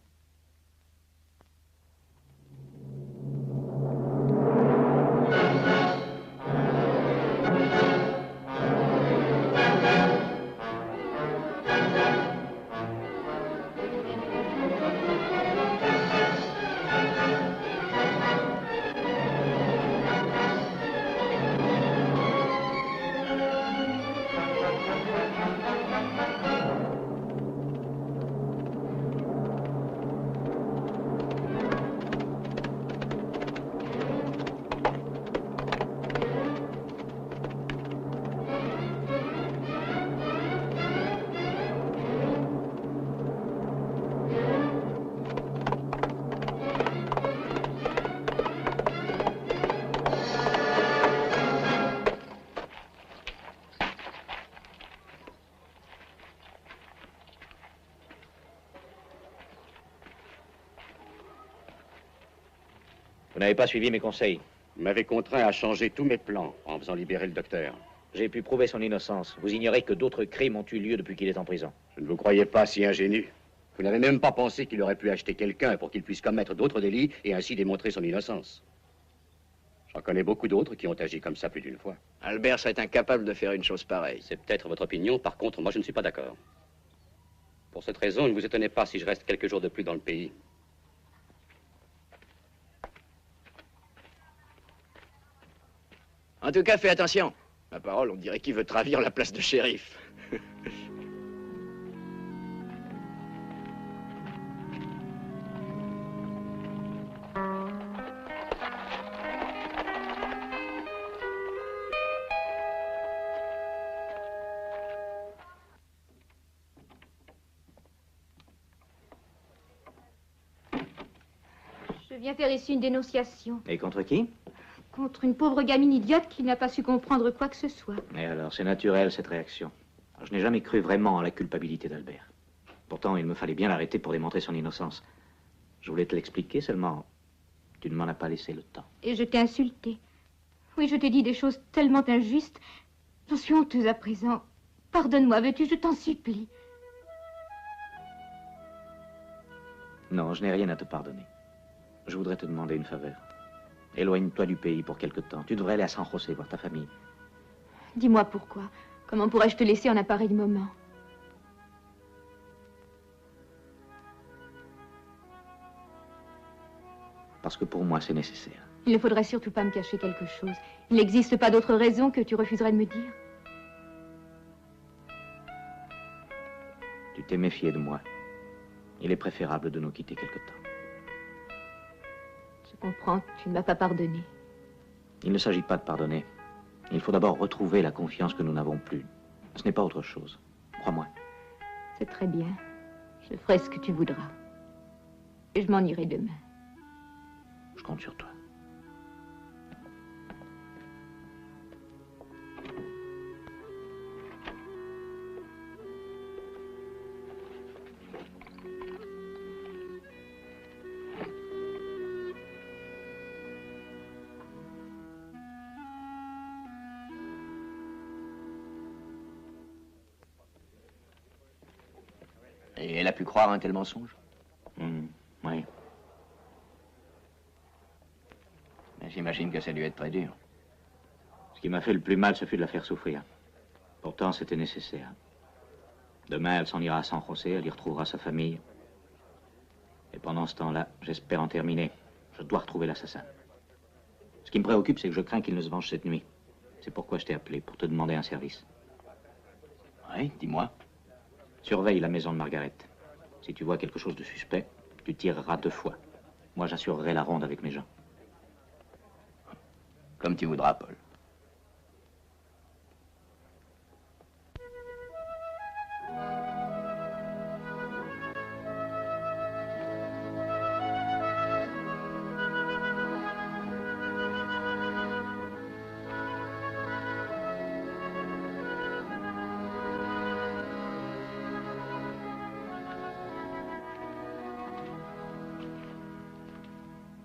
Vous n'avez pas suivi mes conseils. Vous m'avez contraint à changer tous mes plans en faisant libérer le docteur. J'ai pu prouver son innocence. Vous ignorez que d'autres crimes ont eu lieu depuis qu'il est en prison. Je ne vous croyais pas si ingénu. Vous n'avez même pas pensé qu'il aurait pu acheter quelqu'un pour qu'il puisse commettre d'autres délits et ainsi démontrer son innocence. J'en connais beaucoup d'autres qui ont agi comme ça plus d'une fois. Albert serait incapable de faire une chose pareille. C'est peut-être votre opinion, par contre, moi je ne suis pas d'accord. Pour cette raison, ne vous étonnez pas si je reste quelques jours de plus dans le pays. En tout cas, fais attention. Ma parole, on dirait qu'il veut te ravir la place de shérif. viens faire ici une dénonciation. Et contre qui? Contre une pauvre gamine idiote qui n'a pas su comprendre quoi que ce soit. Et alors, c'est naturel, cette réaction. Alors, je n'ai jamais cru vraiment en la culpabilité d'Albert. Pourtant, il me fallait bien l'arrêter pour démontrer son innocence. Je voulais te l'expliquer, seulement tu ne m'en as pas laissé le temps. Et je t'ai insulté. Oui, je t'ai dit des choses tellement injustes. J'en suis honteuse à présent. Pardonne-moi, veux-tu, je t'en supplie. Non, je n'ai rien à te pardonner. Je voudrais te demander une faveur. Éloigne-toi du pays pour quelque temps. Tu devrais aller à San José voir ta famille. Dis-moi pourquoi. Comment pourrais-je te laisser en un pareil moment? Parce que pour moi, c'est nécessaire. Il ne faudrait surtout pas me cacher quelque chose. Il n'existe pas d'autre raison que tu refuserais de me dire. Tu t'es méfié de moi. Il est préférable de nous quitter quelque temps. Je comprends, tu ne m'as pas pardonné. Il ne s'agit pas de pardonner. Il faut d'abord retrouver la confiance que nous n'avons plus. Ce n'est pas autre chose. Crois-moi. C'est très bien. Je ferai ce que tu voudras. Et je m'en irai demain. Je compte sur toi. Et elle a pu croire un tel mensonge? Oui. Mais j'imagine que ça a dû être très dur. Ce qui m'a fait le plus mal, ce fut de la faire souffrir. Pourtant, c'était nécessaire. Demain, elle s'en ira à San José, elle y retrouvera sa famille. Et pendant ce temps-là, j'espère en terminer. Je dois retrouver l'assassin. Ce qui me préoccupe, c'est que je crains qu'il ne se venge cette nuit. C'est pourquoi je t'ai appelé, pour te demander un service. Oui, dis-moi. Surveille la maison de Margaret. Si tu vois quelque chose de suspect, tu tireras 2 fois. Moi, j'assurerai la ronde avec mes gens. Comme tu voudras, Paul.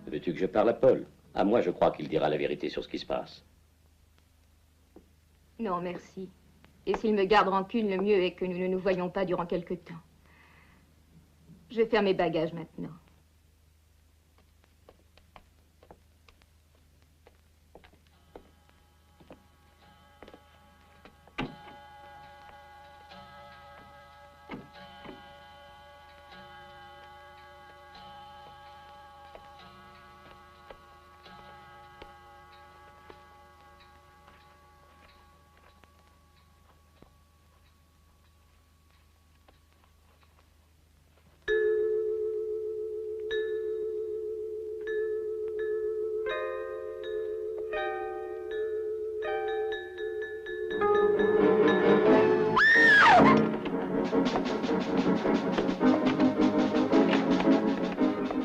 Veux-tu que je parle à Paul? À moi, je crois qu'il dira la vérité sur ce qui se passe. Non, merci. Et s'il me garde rancune, le mieux est que nous ne nous voyions pas durant quelque temps. Je vais faire mes bagages maintenant.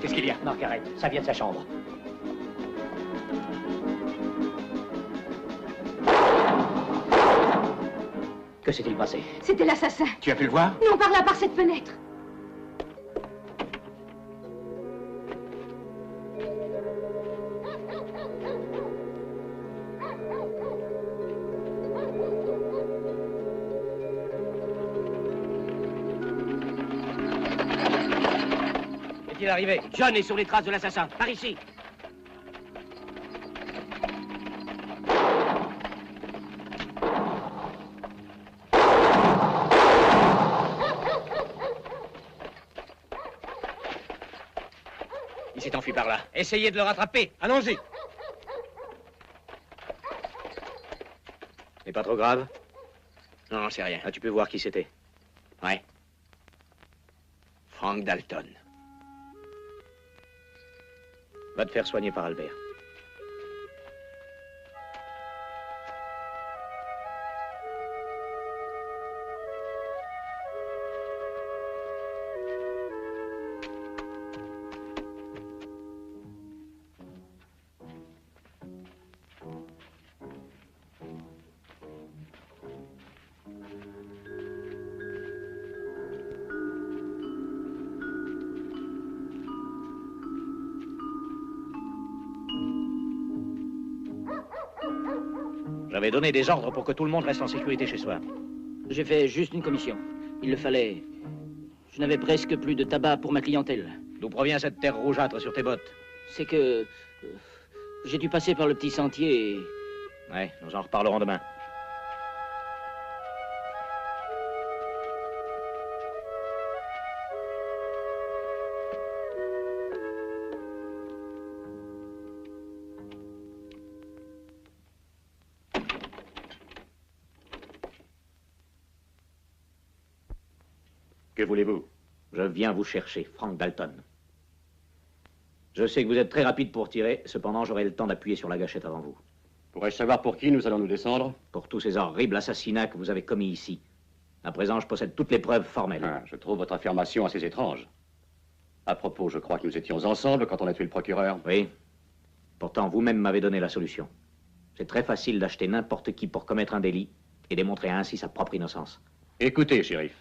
Qu'est-ce qu'il y a? Margaret, ça vient de sa chambre. Que s'est-il passé? C'était l'assassin. Tu as pu le voir? Non, par là, par cette fenêtre. Est-il arrivé? John est sur les traces de l'assassin. Par ici. Il s'est enfui par là. Essayez de le rattraper. Allons-y. C'est pas trop grave? Non, c'est rien. Ah, tu peux voir qui c'était? Ouais. Frank Dalton. Va te faire soigner par Albert. J'avais donné des ordres pour que tout le monde reste en sécurité chez soi. J'ai fait juste une commission. Il le fallait. Je n'avais presque plus de tabac pour ma clientèle. D'où provient cette terre rougeâtre sur tes bottes? C'est que... j'ai dû passer par le petit sentier et... Ouais, nous en reparlerons demain. Que voulez-vous? Je viens vous chercher, Frank Dalton. Je sais que vous êtes très rapide pour tirer, cependant j'aurai le temps d'appuyer sur la gâchette avant vous. Pourrais-je savoir pour qui nous allons nous descendre? Pour tous ces horribles assassinats que vous avez commis ici. À présent, je possède toutes les preuves formelles. Ah, je trouve votre affirmation assez étrange. À propos, je crois que nous étions ensemble quand on a tué le procureur. Oui. Pourtant, vous-même m'avez donné la solution. C'est très facile d'acheter n'importe qui pour commettre un délit et démontrer ainsi sa propre innocence. Écoutez, shérif.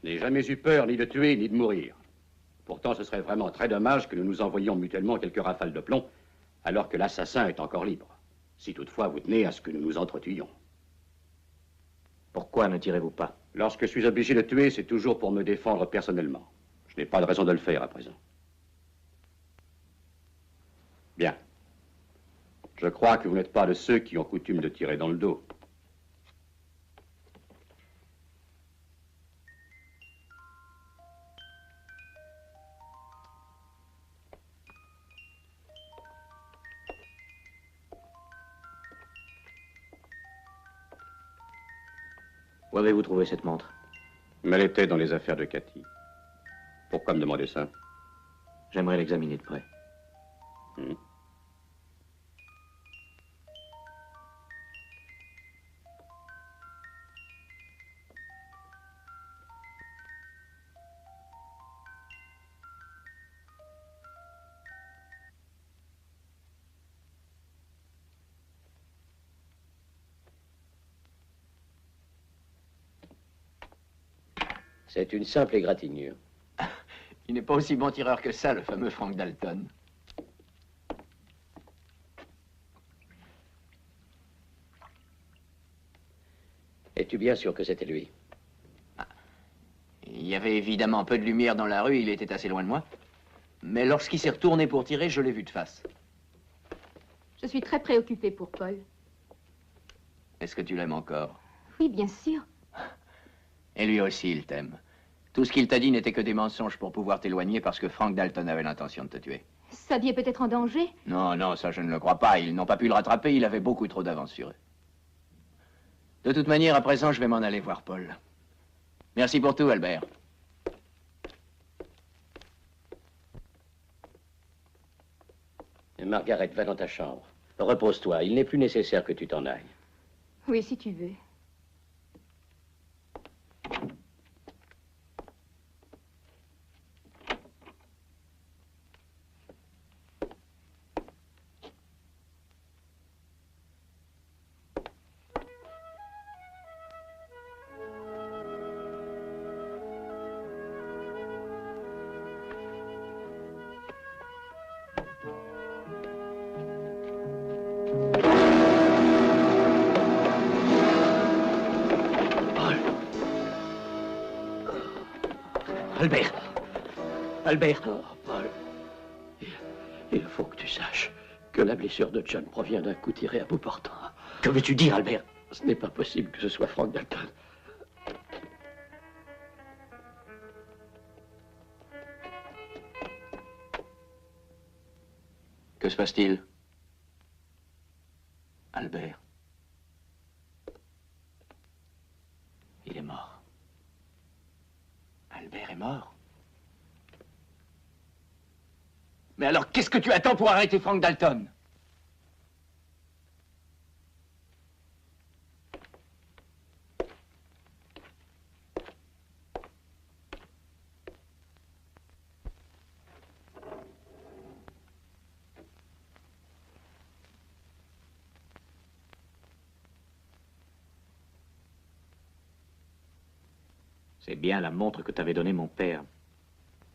Je n'ai jamais eu peur ni de tuer ni de mourir. Pourtant, ce serait vraiment très dommage que nous nous envoyions mutuellement quelques rafales de plomb, alors que l'assassin est encore libre. Si toutefois vous tenez à ce que nous nous entretuions. Pourquoi ne tirez-vous pas? Lorsque je suis obligé de tuer, c'est toujours pour me défendre personnellement. Je n'ai pas de raison de le faire à présent. Bien. Je crois que vous n'êtes pas de ceux qui ont coutume de tirer dans le dos. Où avez-vous trouvé cette montre? Elle était dans les affaires de Cathy. Pourquoi me demander ça? J'aimerais l'examiner de près. C'est une simple égratignure. Il n'est pas aussi bon tireur que ça, le fameux Frank Dalton. Es-tu bien sûr que c'était lui? Il y avait évidemment peu de lumière dans la rue, il était assez loin de moi. Mais lorsqu'il s'est retourné pour tirer, je l'ai vu de face. Je suis très préoccupée pour Paul. Est-ce que tu l'aimes encore? Oui, bien sûr. Et lui aussi, il t'aime. Tout ce qu'il t'a dit n'était que des mensonges pour pouvoir t'éloigner parce que Frank Dalton avait l'intention de te tuer. Sadie est peut-être en danger? Non, non, ça je ne le crois pas. Ils n'ont pas pu le rattraper, il avait beaucoup trop d'avance sur eux. De toute manière, à présent, je vais m'en aller voir Paul. Merci pour tout, Albert. Et Margaret, va dans ta chambre. Repose-toi, il n'est plus nécessaire que tu t'en ailles. Oui, si tu veux. Albert! Albert! Oh, Paul, il faut que tu saches que la blessure de John provient d'un coup tiré à bout portant. Que veux-tu dire, Albert? Ce n'est pas possible que ce soit Frank Dalton. Que se passe-t-il? Albert. Il est mort. Albert est mort. Mais alors, qu'est-ce que tu attends pour arrêter Frank Dalton? C'est bien la montre que t'avait donnée mon père.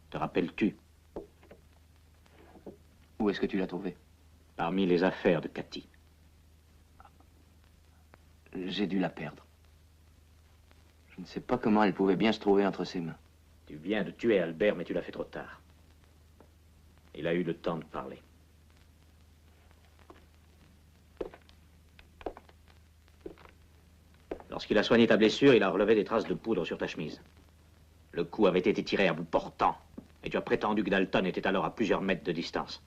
Te rappelles-tu? Où est-ce que tu l'as trouvée? Parmi les affaires de Cathy. J'ai dû la perdre. Je ne sais pas comment elle pouvait bien se trouver entre ses mains. Tu viens de tuer Albert, mais tu l'as fait trop tard. Il a eu le temps de parler. Lorsqu'il a soigné ta blessure, il a relevé des traces de poudre sur ta chemise. Le coup avait été tiré à bout portant, et tu as prétendu que Dalton était alors à plusieurs mètres de distance.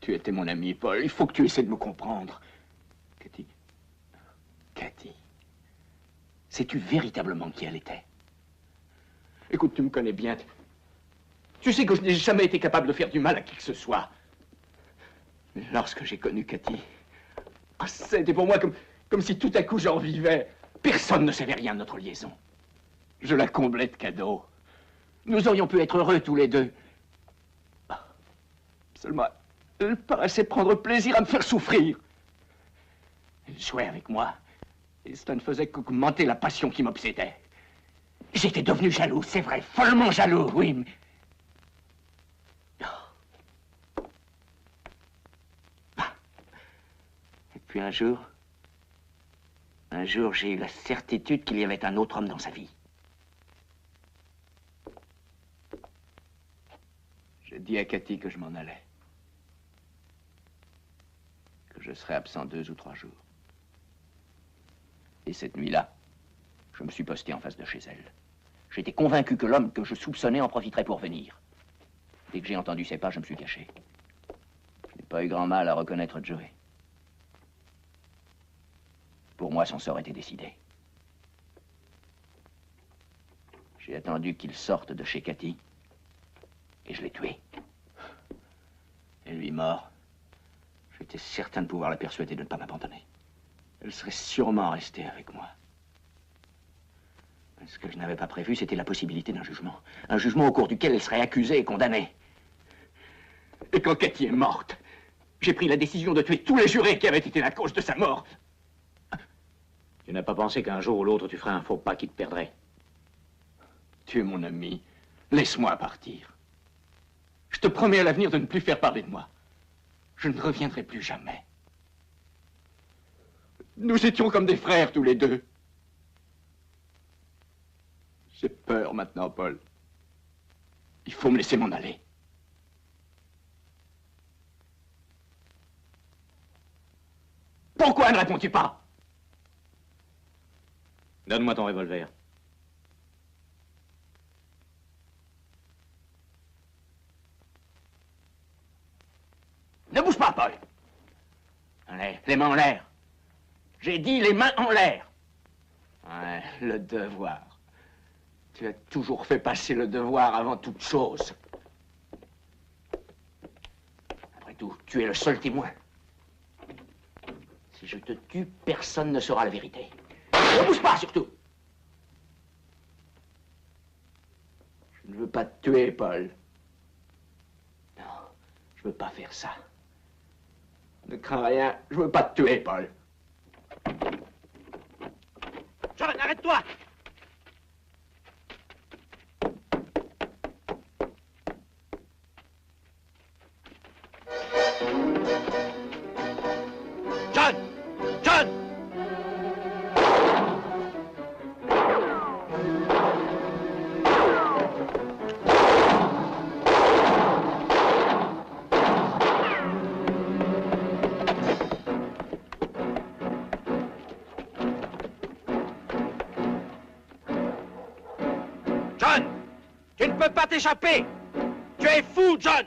Tu étais mon ami, Paul. Il faut que tu essaies de me comprendre. Cathy. Cathy. Sais-tu véritablement qui elle était? Écoute, tu me connais bien. Tu sais que je n'ai jamais été capable de faire du mal à qui que ce soit. Mais lorsque j'ai connu Cathy, ah, c'était pour moi comme si tout à coup j'en vivais. Personne ne savait rien de notre liaison. Je la comblais de cadeaux. Nous aurions pu être heureux tous les deux. Ah, seulement, elle paraissait prendre plaisir à me faire souffrir. Elle jouait avec moi. Et cela ne faisait qu'augmenter la passion qui m'obsédait. J'étais devenu jaloux, c'est vrai, follement jaloux, oui, mais... Oh. Ah. Et puis un jour, j'ai eu la certitude qu'il y avait un autre homme dans sa vie. J'ai dit à Cathy que je m'en allais. Que je serais absent 2 ou 3 jours. Et cette nuit-là, je me suis posté en face de chez elle. J'étais convaincu que l'homme que je soupçonnais en profiterait pour venir. Dès que j'ai entendu ses pas, je me suis caché. Je n'ai pas eu grand mal à reconnaître Joey. Pour moi, son sort était décidé. J'ai attendu qu'il sorte de chez Cathy, et je l'ai tué. Et lui mort, j'étais certain de pouvoir la persuader de ne pas m'abandonner. Elle serait sûrement restée avec moi. Ce que je n'avais pas prévu, c'était la possibilité d'un jugement. Un jugement au cours duquel elle serait accusée et condamnée. Et quand Cathy est morte, j'ai pris la décision de tuer tous les jurés qui avaient été la cause de sa mort. Tu n'as pas pensé qu'un jour ou l'autre, tu ferais un faux pas qui te perdrait? Tu es mon ami. Laisse-moi partir. Je te promets à l'avenir de ne plus faire parler de moi. Je ne reviendrai plus jamais. Nous étions comme des frères tous les deux. J'ai peur maintenant, Paul. Il faut me laisser m'en aller. Pourquoi ne réponds-tu pas? Donne-moi ton revolver. Ne bouge pas, Paul. Allez, les mains en l'air. J'ai dit les mains en l'air. Ouais, le devoir. Tu as toujours fait passer le devoir avant toute chose. Après tout, tu es le seul témoin. Si je te tue, personne ne saura la vérité. Ne bouge pas, surtout. Je ne veux pas te tuer, Paul. Non, je veux pas faire ça. Ne crains rien, je veux pas te tuer, Paul. John, arrête-toi! John! John! John! Tu ne peux pas t'échapper! Tu es fou, John!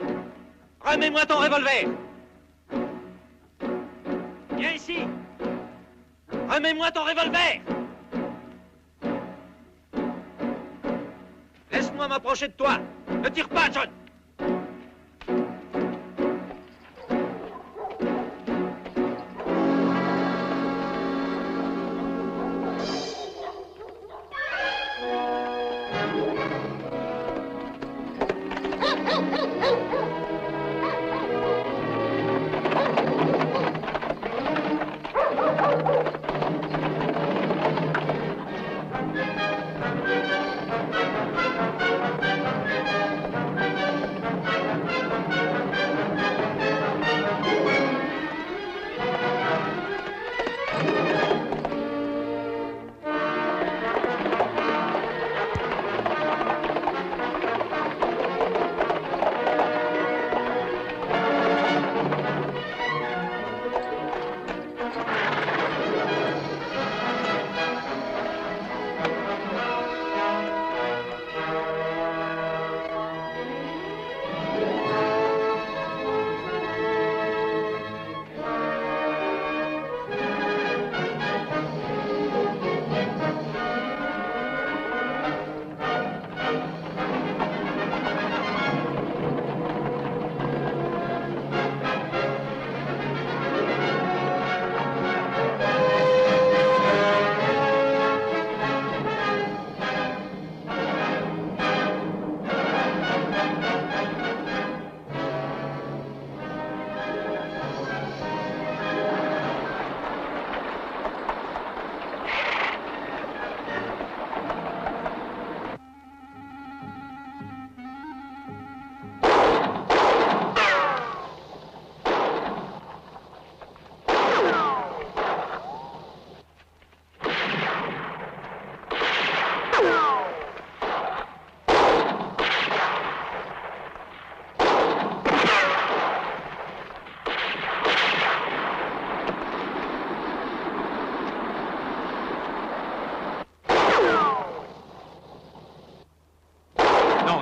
Remets-moi ton revolver! Viens ici! Remets-moi ton revolver! Laisse-moi m'approcher de toi! Ne tire pas, John!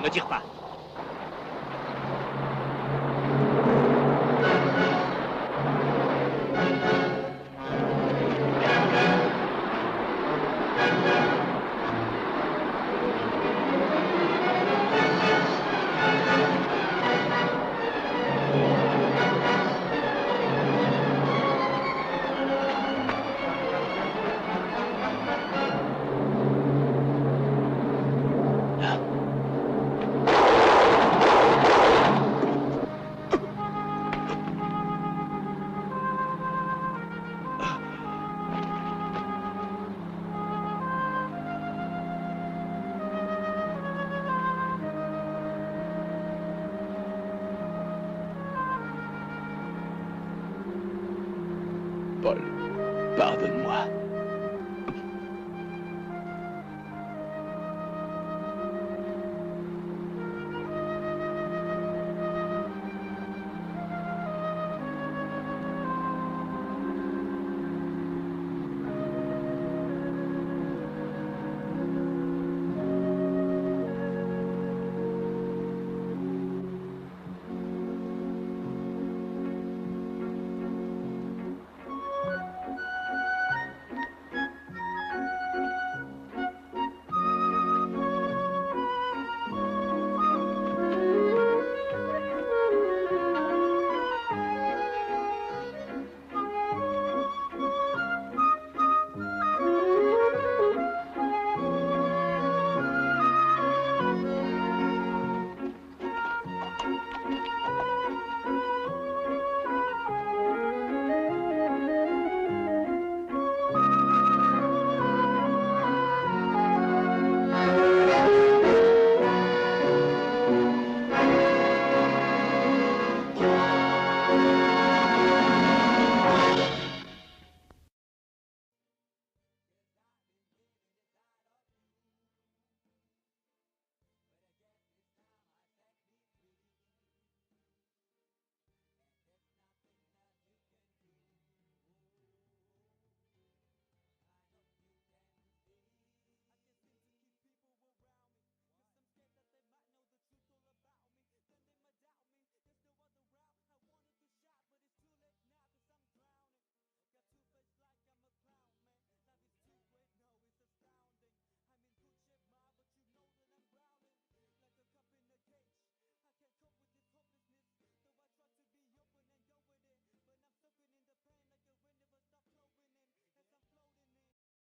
ne tire pas. Paul, pardonne-moi.